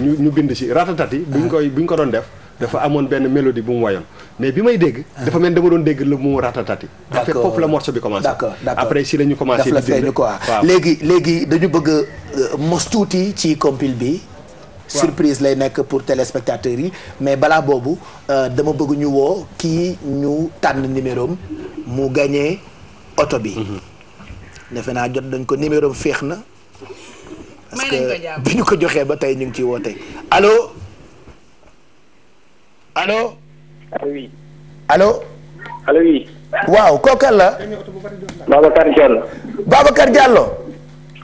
ñu bind ci ratatati buñ ko doon def. dafa amoon benn mélodie bu mu wayoon mais bi may dégg. dafa mel dama doon dégg le mot ratatati. d'accord foofu la morceau bi commencé. d'accord après si la ñu commencé. daf la feeñ quoi léegi dañu bëgg mos tuuti ci compil bi. surprise lay nekk pour téléspectateurs yi mais balaa boobu dama bëgg ñu woo kii ñu tànn numéro am mu gagné oto bi. defe naa jot dañ ko numéro am féex na. parce que bi ñu ko joxee ba tey ñu ngi ciy woote allo. allo. oui. allo. allo oui. waaw kooku la. Babacar Diallo. Babacar Diallo.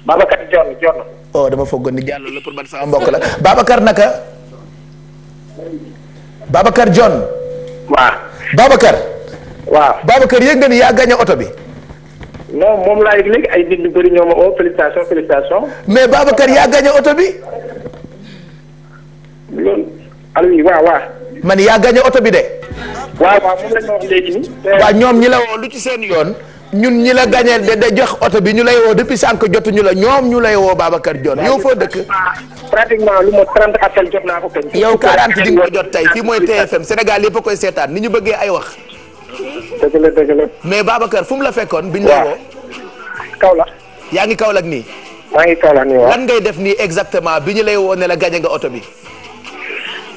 Babacar Diallo. oh dama foogoon ni Diallo la pour man sama mbokk la Babacar naka. Babacar John. waaw. Babacar. waaw. Babacar yëg nga ni yaa gagné oto bi. non moom laa yëg léegi ay nit ñu bëri ñoo ma oo félicitations. mais Babacar yaa gagné oto bi. loolu. allo oui waaw. man yaa gagné oto bi de. waaw moom lañ ma wax léegi nii. waaw ñoom ñi la woo lu ci seen yoon ñun ñi la gagné de jox oto bi ñu lay woo depuis sànq jotuñu la ñoom ñu lay woo Babacar Dione yow foo dëkk. pratiquement lu ma 30 appel jot naa ko kañ. yow 40 di nga ko jot tey fii mooy TFM Sénégal yëpp a koy seetaan ni ñu bëggee ay wax. dëgg la. mais Babacar fu mu la fekkoon biñ lay woo. Kaolack. yaa ngi Kaolack nii. maa ngi Kaolack nii waaw. lan ngay def nii exactement bi ñu lay woo ne la gagné nga oto bi.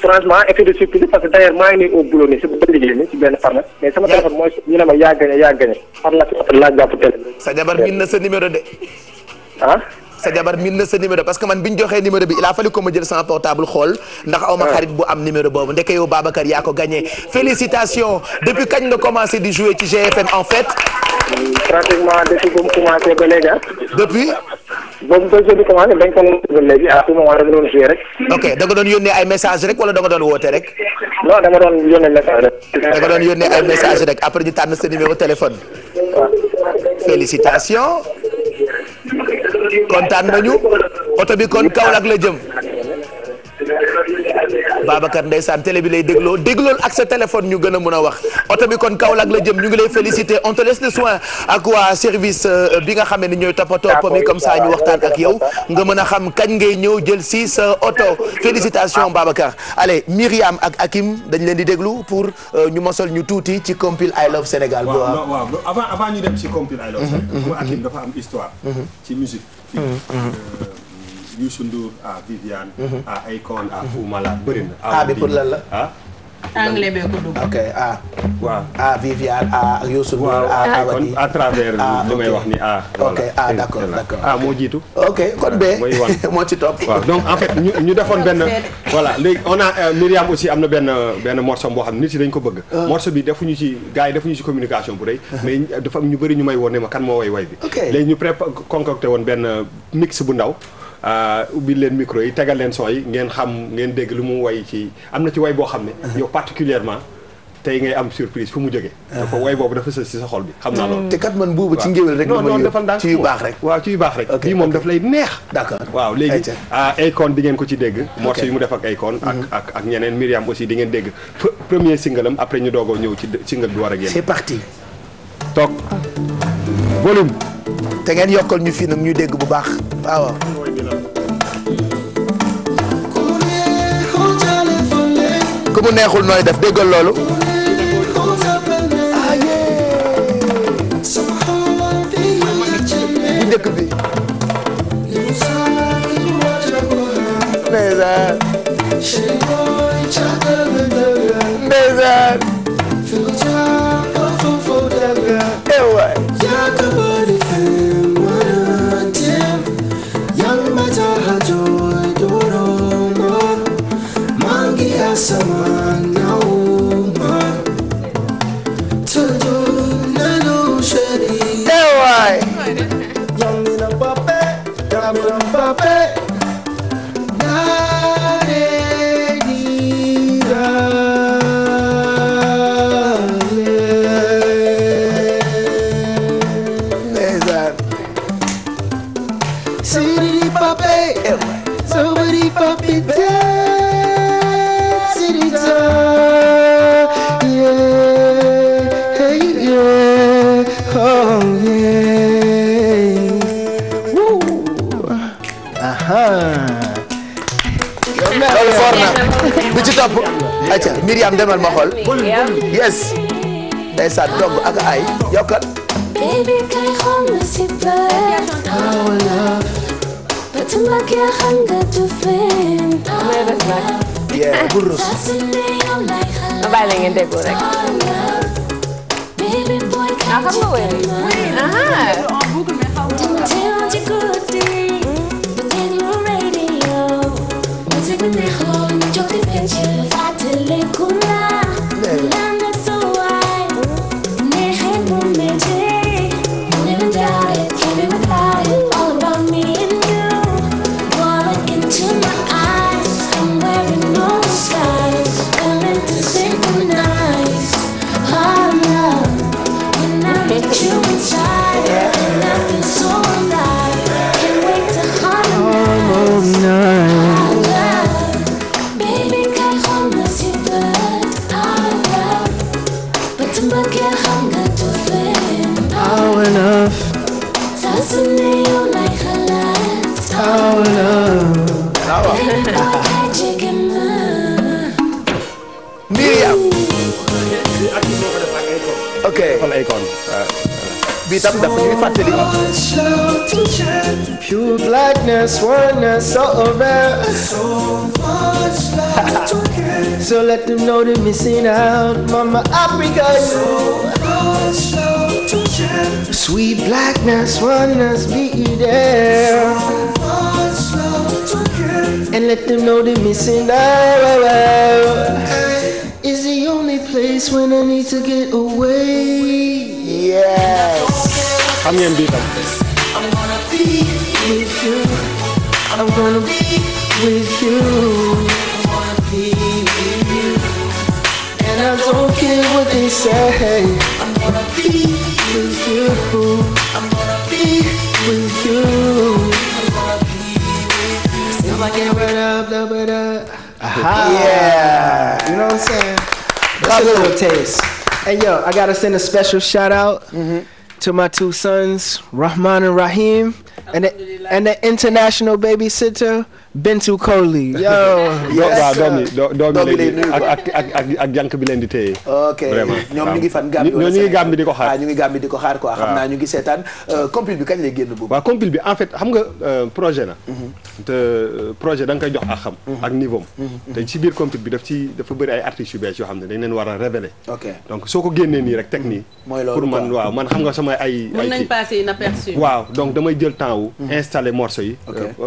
franchement effet de surprise parce que d'ailleurs maa ngi nii au boulot nii si ba liggéey nii si benn pharmacie mais sama téléphone mooy ñu ne ma yaa gagné par la si oto laa jàpp télé. sa jabar min na sa numéro de. ah. sa jabar min na sa numéro parce que man bi ñu joxee numéro bi il a fallu que ma jël sama portable xool ndax aw ma xarit bu am numéro boobu ndeke yow Babacar yaa ko gagné félicitations depuis kañ nga commencé di jouer ci GFM en fait. pratiquement depuis ba mu commencé ba léegi ah. depuis. boobu ba jeudi commencé dañ ko ba léegi à tout moment dama doon jouer rek. ok da nga doon yónnee ay message rek wala da nga doon woote rek. non dama doon yónnee message rek. da nga doon yónnee ay message rek après ñu tànn sa numéro téléphone. félicitations. kontaan nañu oto bi kon Kaolack la jëm. Babacar ndeysaan télé bi lay déglool ak sa téléphone ñu gën a mën a wax oto bi kon Kaolack la jëm ñu ngi lay féliciter on te laisse le soin ak waa service bi nga xam ne ñooy toppatoo pomi comme ça ñu waxtaan ak yow nga mën a xam kañ ngay ñëw jël si sa oto félicitations Babacar. allez Myriam ak Hakim dañ leen di déglu pour ñu mosal ñu tuuti ci compil I Love Sénégal. waaw avant ñu dem ci compil I Love Sénégal. xam nga Hakim dafa am histoire. ci musique. Youssou Ndour à Viviane. à Akon à Fou Malade bëri na. bi pour lan la anglais bee ko dugg. ok waaw Viviane Youssou Ndour Awadi à travers li may wax ni ok d'accord moo jiitu. ok kon bee moo ci topp. waaw donc en fait ñu defoon benn. voilà léegi on a Myriam aussi am na benn morceau boo xam ne nit yi dañ ko bëgg. morceau bi defuñu ci gars yi defuñu ci communication bu rëy. mais dafa am ñu bëri ñu may woon ne ma kan moo way bi. léegi ñu concocté woon benn mix bu ndaw. ubbi leen micro yi tegal leen son yi ngeen xam ngeen dégg lu mu way ci am na ci way boo xam ne. yow particulièrement tey ngay am surprise fu mu jógee. dafa way boobu dafa sës ci sa xol bi xam naa loolu. te kat man buubu ci ngéwél rek. non defal ndànk ci yu baax rek. waaw ci yu baax rek. bii moom daf lay neex. d'accord waaw léegi. Akon di ngeen ko ci dégg. morceau yi mu def ak Akon. ak ñeneen Myriam aussi di ngeen dégg premier single am après ñu doogoo ñëw ci single bi war a génn. c'est parti. toog volume. te ngeen yokkal ñu fii nag ñu dégg bu baax waaw. ku mu neexul nooy def déggal loolu. bu njëkk bi. ndeysaan. ndeysaan. waay. bi ci topp acca Myriam demal ma xool yes ndeysaan togg ak ay yokkal baby kay xam na si bët batuma ke xam nga du fen yeah bu rus ma bàyyi la ngeen déggoo rek xam nga wéy Pure blackness, oneness, so rare. So let them know they're missing out, Mama Africa. Sweet blackness, oneness, be there. And let them know they're missing out. Is the only place when I need to get away. Yes. I'm gonna be with you. I'm gonna be with you. I wanna be with you. And I don't care what they say. I'm gonna be with you. I'm gonna be with you. I'm gonna be with you. If I get right up, Yeah. You know what I'm saying? That's a little taste. And yo, I gotta send a special shout out to my two sons, Rahman and Rahim, and the international babysitter, Bintu Kohli. Yo. Yes. doomi léegi ak jànk bi leen di téye. ok ñoom ñu ngi fan Gambie ñu ngi Gambie di ko xaar. ñu ngi Gambie di ko xaar quoi. xam naa ñu ngi seetaan compil bi kañ lay génn boobu. waaw compil bi en fait xam nga projet la. te projet da nga koy jox ak xam. ak niveau am. te ci biir compil bi dafa bëri ay artistes yu bees yoo xam ne dañ leen war a révéler. ok donc soo ko génnee nii rek teg nii. mooy loolu pour man waaw man xam nga sama ay. mën nañ passer inaperçu. waaw donc damay jël temps wu. installer morceau yi.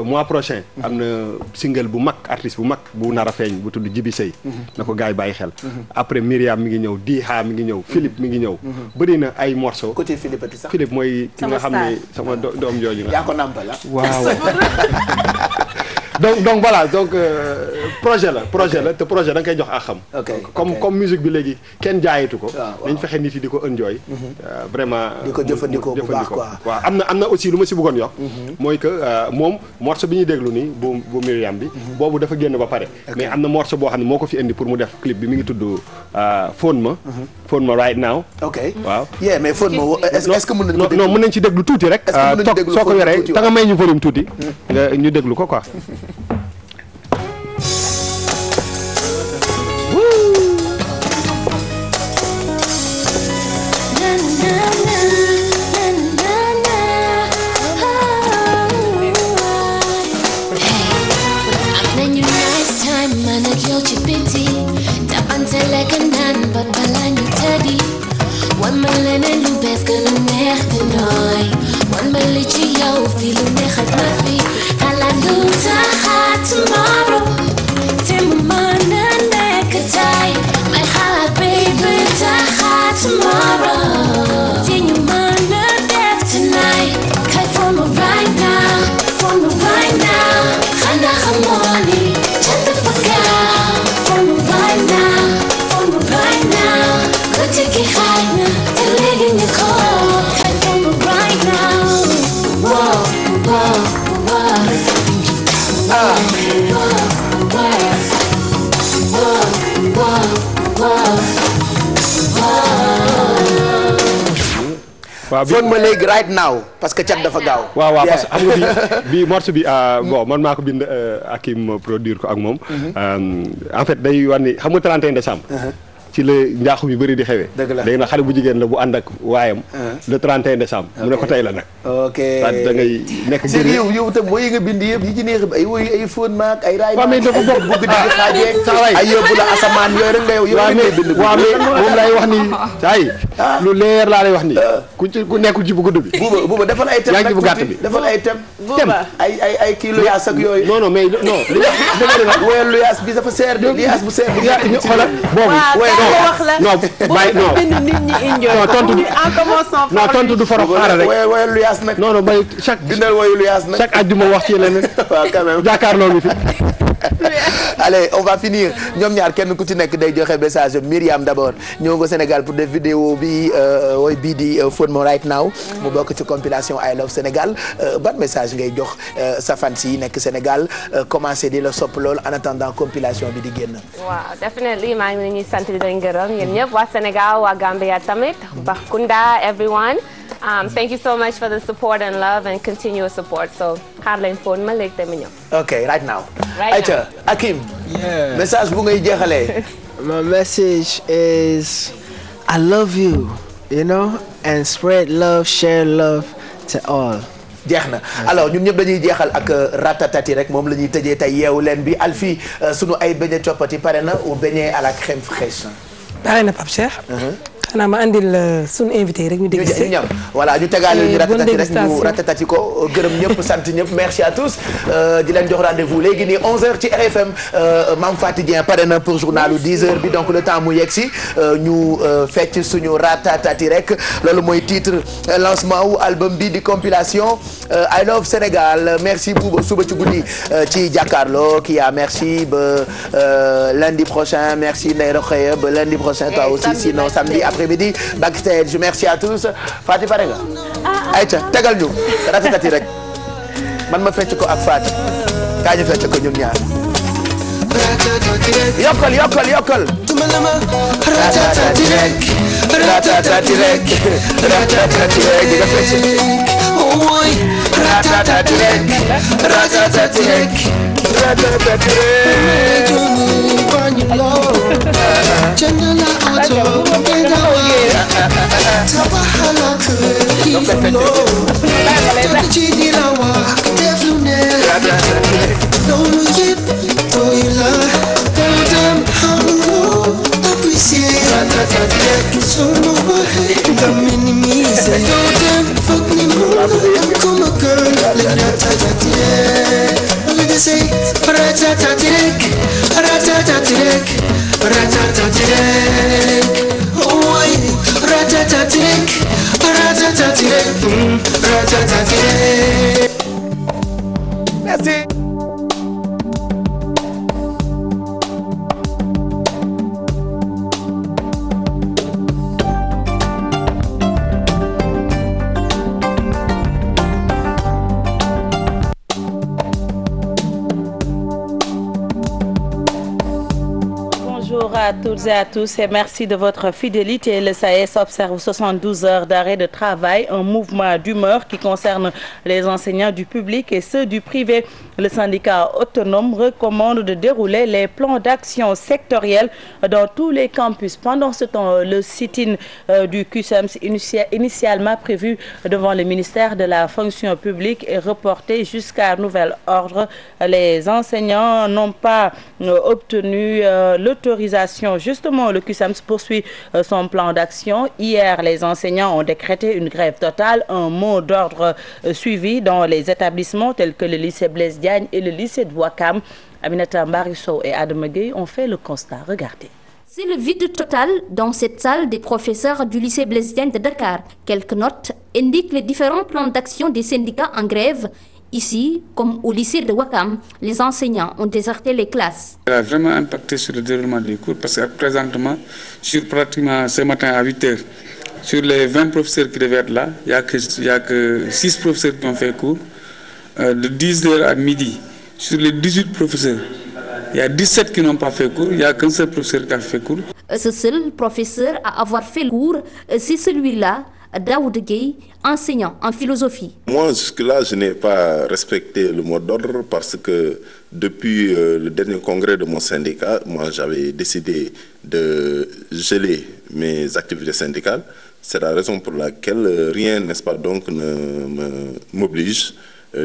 mois prochain am na single bu mag artiste bu mag bu nar a feeñ bu tudd Jibi Sey na ko gars yi bàyyi xel. après Myriam mi ngi ñëw Diha mi ngi ñëw Philippe mi ngi ñëw. bëri na ay morceaux. côté Philippe sax Philippe mooy ki nga xam ne sama doom jooju nga. yaa ko nampal waaw. donc voilà donc projet la te projet da nga koy jox ak xam. comme musique bi léegi kenn jaayetu ko. dañ fexe nit yi di ko enjoy. vraiment di ko jëfandikoo bu baax quoi. waaw am na aussi lu ma si bëggoon yokk. mooy que moom morceau bi ñuy déglu nii bu Myriam bi. boobu dafa génn ba pare. mais am na morceau boo xam ne moo ko fi indi pour mu def clip bi mi ngi tudd Phone Ma. Phone Ma right now. ok waaw. yeah mais Phone Ma est-ce que mën nañu ko déglu non mën nañ ci déglu tuuti rek. est-ce que mën nañu déglu soo ko yoree te nga may ñu volume tuuti. nga ñu déglu ko quoi. waaw Phone Ma léegi right now parce que cat dafa gaaw. waaw parce que xam nga bi morceau bi bon man maa ko bind Hakim produire ko ak moom. en fait day wax ni xam nga 31 décembre. ci la njaaxum yu bëri di xewee. dëgg la léegi nag xale bu jigéen la bu ànd ak waayam. le 31 décembre. mu ne ko tey la nag. ok da ngay nekk jërëjëf yow itam mooy nga bind yëpp yi ci neex ay woy ay Phone Ma ak ay raay. waaw mais dafa bokk bëgg di xaajee ay yóbbu la asamaan yooyu rek nga yow ngay bind. waaw mais moom lay wax ni say lu leer laa lay wax ni ku nekkul ci bu gudd bi. buuba defal ay thème yaa ngi ci bu gàtt bi defal ay thème. ay kii lu yaas ak yooyu. non mais non woyal lu yaas bi dafa seer de lu yaas bu seer bi. xoolal boobu non bàyyi non non tontu du faro xaaral rek woyal lu yaas nag. non non bay chaque bindal woyu lu yaas nag. chaque àjjuma wax ci leneen. waaw quand même jàkkaarloo ngi fi. allez on va finir ñoom ñaar kenn ku ci nekk day joxe message Myriam d'abord ñëw nga Sénégal pour def vidéo bi woy bii di Phone Ma right now mu bokk ci compilation I Love Sénégal ban message ngay jox sa fans yi nekk Sénégal commencé di la sopp lool en attendant compilation bi di génn. waaw definitely maa ngi leen di sant di leen gërëm yéen ñëpp waa Sénégal waa Gambia tamit Bakunda everyone. Thank you so much for the support and love and continuous support. So, xaar leen Phone Ma léegi tamit ñëw. Okay, right now. Aïcha, Hakim. Yeah. Message bu ngay jeexalee. My message is I love you, you know, and spread love, share love to all. jeex na alors ñun ñëpp dañuy jeexal ak ratatati rek moom la ñuy tëjee tey yeewu leen bi Alfie sunu ay beignet coppati pare na ou beignet à la crème fraîche. pare na Pape Cheikh. xanaa ma andil sunu invité rek ñu déglu ñu ñam voilà ñu tegaale ñu ratatati rek ñu ratatati ko gërëm ñëpp sant ñëpp merci à tous di leen jox rendez-vous léegi nii 11h ci RFM Mame Faty Dieng pare na pour journalu 10h bi donc le temps mu yegg si ñu fecc suñu ratatati rek loolu mooy titre lancement wu album bi di compilation I Love Sénégal merci Bouba suba ci guddi ci jàkkaarloo Kia merci ba lundi prochain merci Ndeye Rokhaya ba lundi prochain toi aussi sinon samedi après-midi backstage merci à tous Faty pare nga ayca tegal ñu ratatati rek man ma fecc ko ak Faty kaa ñu fecc ko ñun ñaar yokkal yokkal yokkal Merci. Bonjour à toutes et à tous et merci de votre fidélité. Le SAES observe 72 heures d'arrêt de travail, un mouvement d'humeur qui concerne les enseignants du public et ceux du privé. Le syndicat autonome recommande de dérouler les plans d'action sectoriels dans tous les campus. Pendant ce temps, le sit-in du CUSEMS initialement prévu devant le ministère de la fonction publique est reporté jusqu'à nouvel ordre. Les enseignants n'ont pas obtenu l'autorisation. Justement, le CUSEMS poursuit son plan d'action. Hier, les enseignants ont décrété une grève totale, un mot d'ordre suivi dans les établissements tels que le lycée Blaise Diagne et le lycée de Ouakam. Aminata Mbarisso et Adama Gueye ont fait le constat. Regardez. C'est le vide total dans cette salle des professeurs du lycée Blaise Diagne de Dakar. Quelques notes indiquent les différents plans d'action des syndicats en grève. Ici, comme au lycée de Ouakam, les enseignants ont déserté les classes. Ça a vraiment impacté sur le déroulement des cours parce que présentement, sur pratiquement ce matin à 8 heures, sur les 20 professeurs qui devaient être là, il n'y a que 6 professeurs qui ont fait cours. De 10 heures à midi, sur les 18 professeurs, il y a 17 qui n'ont pas fait cours, il n'y a qu'un seul professeur qui a fait cours. Ce seul professeur à avoir fait le cours, c'est celui-là, Daoud Gueye, enseignant en philosophie. Moi, jusque-là, je n'ai pas respecté le mot d'ordre parce que depuis le dernier congrès de mon syndicat, moi j'avais décidé de geler mes activités syndicales. C'est la raison pour laquelle rien, n'est-ce pas, donc ne m'oblige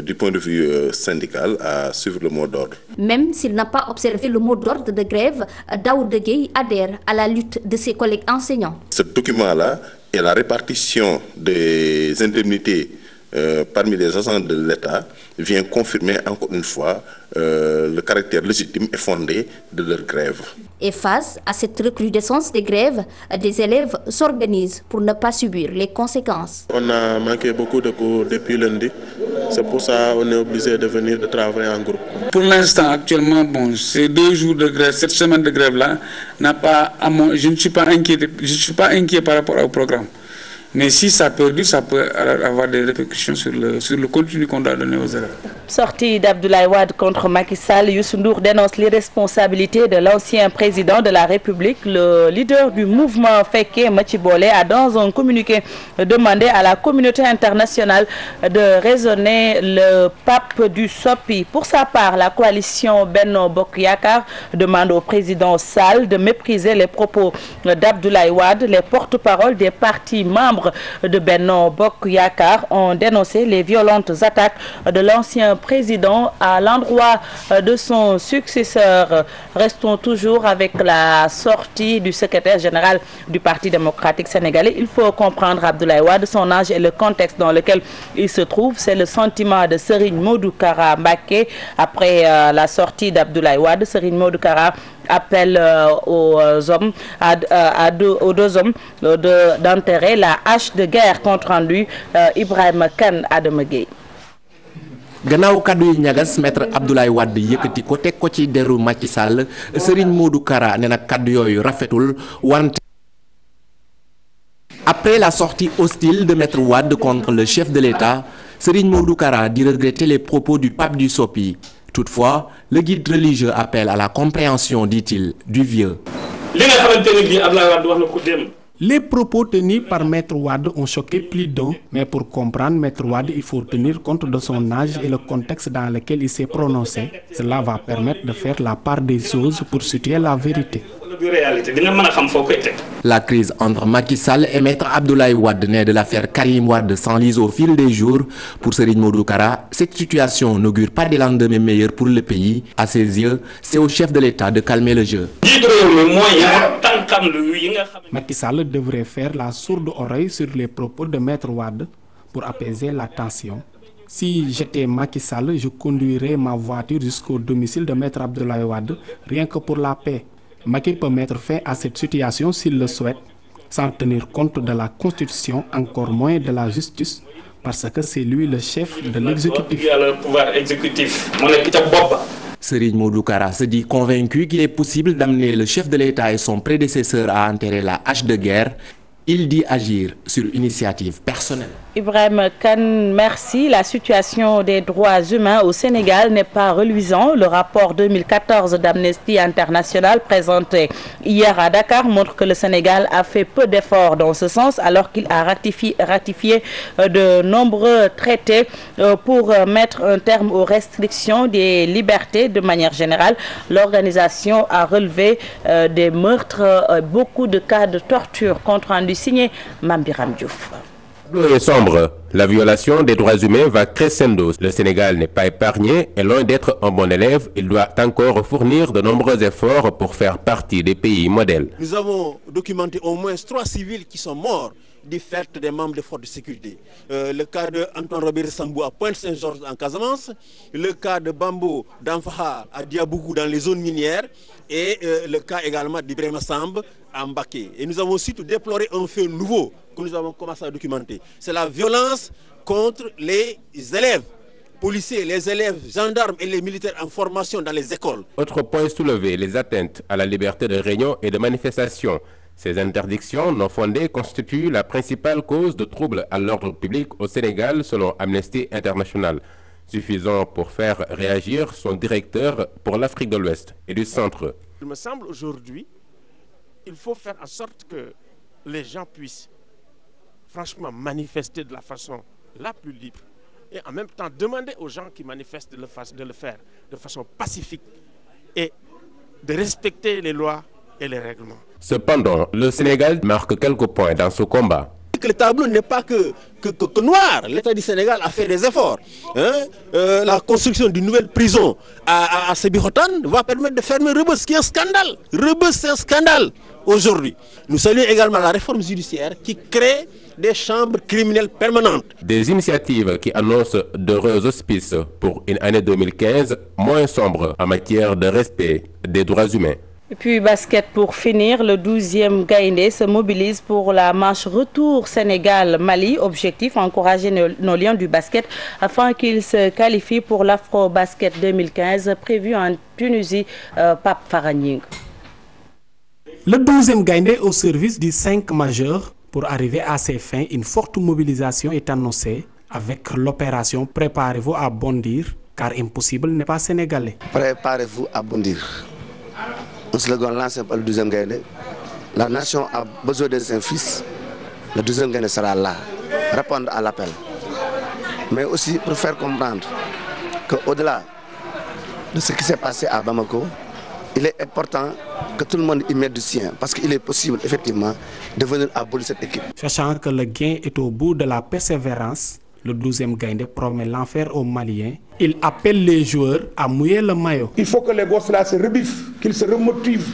du point de vue syndical à suivre le mot d'ordre. Même s'il n'a pas observé le mot d'ordre de grève, Daoud Gueye adhère à la lutte de ses collègues enseignants. Ce document-là et la répartition des indemnités parmi les agents de l'État vient confirmer encore une fois le caractère légitime et fondé de leur grève. Et face à cette recrudescence des grèves, des élèves s'organisent pour ne pas subir les conséquences. On a manqué beaucoup de cours depuis lundi. C'est pour ça qu'on est obligé de venir de travailler en groupe. Pour l'instant, actuellement, bon, ces 2 jours de grève, cette semaine de grève-là, je ne suis pas inquiet par rapport au programme. Mais si ça perdure, ça peut avoir des répercussions sur le contenu qu'on doit donner aux élèves. Sortie d'Abdoulaye Wade contre Macky Sall, Youssou Ndour dénonce l'irresponsabilité de l'ancien président de la République. Le leader du mouvement Fekke Machibole a dans un communiqué demandé à la communauté internationale de raisonner le pape du Sopi. Pour sa part, la coalition Benno Bokk Yakaar demande au président Sall de mépriser les propos d'Abdoulaye Wade. Les porte-paroles des partis membres de Benno Bokk Yakaar ont dénoncé les violentes attaques de l'ancien président à l'endroit de son successeur. Restons toujours avec la sortie du secrétaire général du Parti démocratique sénégalais. Il faut comprendre Abdoulaye Wade, son âge et le contexte dans lequel il se trouve. C'est le sentiment de Serigne Modou Kara Mbacké. Après la sortie d'Abdoulaye Wade, Serigne Modou Kara appelle aux deux hommes d'enterrer la hache de guerre contre lui, Ibrahima Kane Adama Gueye. gannaaw kaddu yi ñagas maître Abdoulaye Wade yëkkati ko teg ko ci deru Macky Sall Serigne Modou Kara ne nag kaddu yooyu rafetul wante. Après la sortie hostile de maître Wade contre le chef de l'État, Serigne Modou Kara dit regretter les propos du pape du Sopi. Toutefois, le guide religieux appelle à la compréhension, dit-il, du vieux. Les propos tenus par Maître Wade ont choqué plus d'un, mais pour comprendre Maître Wade, il faut tenir compte de son âge et le contexte dans lequel il s'est prononcé. Cela va permettre de faire la part des choses pour situer la vérité. La crise entre Macky Sall et Maître Abdoulaye Wade, né de l'affaire Karim Wade, s'enlise au fil des jours. Pour Serigne Modou Kara, cette situation n'augure pas des lendemains meilleurs pour le pays. À ses yeux, c'est au chef de l'État de calmer le jeu. Macky Sall devrait faire la sourde oreille sur les propos de Maître Wade pour apaiser la tension. Si j'étais Macky Sall, je conduirais ma voiture jusqu'au domicile de Maître Abdoulaye Wade, rien que pour la paix. Macky peut mettre fin à cette situation s'il le souhaite, sans tenir compte de la Constitution, encore moins de la justice, parce que c'est lui le chef de l'exécutif. Serigne Modou Kara se dit convaincu qu'il est possible d'amener le chef de l'État et son prédécesseur à enterrer la hache de guerre. Il dit agir sur initiative personnelle. Ibrahim Kane, merci. La situation des droits humains au Sénégal n'est pas reluisante. Le rapport 2014 d'Amnesty International présenté hier à Dakar montre que le Sénégal a fait peu d'efforts dans ce sens alors qu'il a ratifié de nombreux traités pour mettre un terme aux restrictions des libertés de manière générale. L'organisation a relevé des meurtres, beaucoup de cas de torture compte rendu signé Mambiram Diouf. Et sombre, la violation des droits humains va crescendo. Le Sénégal n'est pas épargné et loin d'être un bon élève, il doit encore fournir de nombreux efforts pour faire partie des pays modèles. Nous avons documenté au moins 3 civils qui sont morts du fait des membres des forces de sécurité. Le cas de Antoine Robert Sambou à Pointe-Saint-Georges en Casamance, le cas de Bambo d'Amfaha à Diabougou dans les zones minières et le cas également d'Ibrahima Samb à Mbaké. Et nous avons aussi déploré un fait nouveau que nous avons commencé à documenter. C'est la violence contre les élèves, policiers, les élèves, gendarmes et les militaires en formation dans les écoles. Autre point soulevé, les atteintes à la liberté de réunion et de manifestation. Ces interdictions non fondées constituent la principale cause de troubles à l'ordre public au Sénégal selon Amnesty International, suffisant pour faire réagir son directeur pour l'Afrique de l'Ouest et du Centre. Il me semble aujourd'hui, il faut faire en sorte que les gens puissent franchement manifester de la façon la plus libre et en même temps demander aux gens qui manifestent de le faire de façon pacifique et de respecter les lois et les règlements. Cependant, le Sénégal marque quelques points dans ce combat. Le tableau n'est pas que noir. L'État du Sénégal a fait des efforts. La construction d'une nouvelle prison à Sébikotane va permettre de fermer Rebeuss, qui est un scandale. Rebeuss, c'est un scandale aujourd'hui. Nous saluons également la réforme judiciaire qui crée des chambres criminelles permanentes. Des initiatives qui annoncent d'heureux auspices pour une année 2015 moins sombre en matière de respect des droits humains. Et puis basket pour finir, le 12e Gaïndé se mobilise pour la marche retour Sénégal-Mali. Objectif, encourager nos lions du basket afin qu'ils se qualifient pour l'Afro-Basket 2015 prévu en Tunisie. Pape Faragning. Le 12e Gaïndé au service du 5 majeur. Pour arriver à ses fins, une forte mobilisation est annoncée avec l'opération Préparez-vous à bondir, car impossible n'est pas sénégalais. Préparez-vous à bondir. Un slogan lancé par le 12e Gaïndé. La nation a besoin de ses fils. Le 12e Gaïndé sera là, répondre à l'appel. Mais aussi pour faire comprendre qu'au-delà de ce qui s'est passé à Bamako, il est important que tout le monde y mette du sien, parce qu'il est possible effectivement de venir abolir cette équipe. Sachant que le gain est au bout de la persévérance, le 12e Gaïndé promet l'enfer aux Maliens. Il appelle les joueurs à mouiller le maillot. Il faut que les gosses là se rebiffent, qu'ils se remotivent.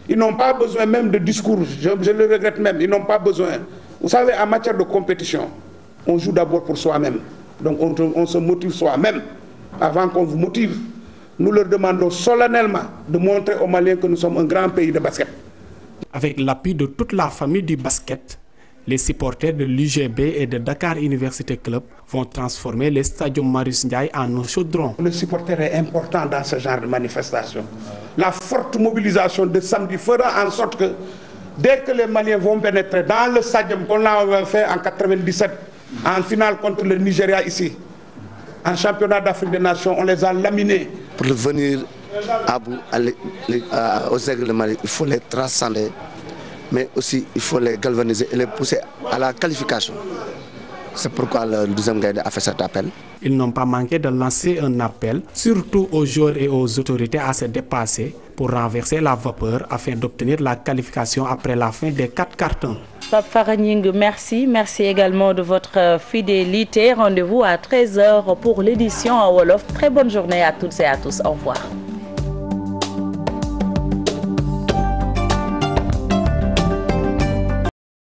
Ils n'ont pas besoin même de discours, je le regrette même, ils n'ont pas besoin. Vous savez, en matière de compétition, on joue d'abord pour soi-même. Donc on se motive soi-même avant qu'on vous motive. Nous leur demandons solennellement de montrer aux Maliens que nous sommes un grand pays de basket. Avec l'appui de toute la famille du basket, les supporters de l'UGB et de Dakar Université Club vont transformer les stadiums Marius Ndiaye en un chaudron. Le supporter est important dans ce genre de manifestation. La forte mobilisation de samedi fera en sorte que dès que les Maliens vont pénétrer dans le stadium qu'on a fait en 97, en finale contre le Nigeria ici, en championnat d'Afrique des Nations, on les a laminés pour venir à bout aux aigles de Mali, il faut les transcender, mais aussi il faut les galvaniser et les pousser à la qualification. C'est pourquoi le 12e Gaïndé a fait cet appel. Ils n'ont pas manqué de lancer un appel, surtout aux joueurs et aux autorités, à se dépasser pour renverser la vapeur afin d'obtenir la qualification après la fin des 4 cartons. Pape Faragning, merci. Merci également de votre fidélité. Rendez-vous à 13h pour l'édition en Wolof. Très bonne journée à toutes et à tous. Au revoir.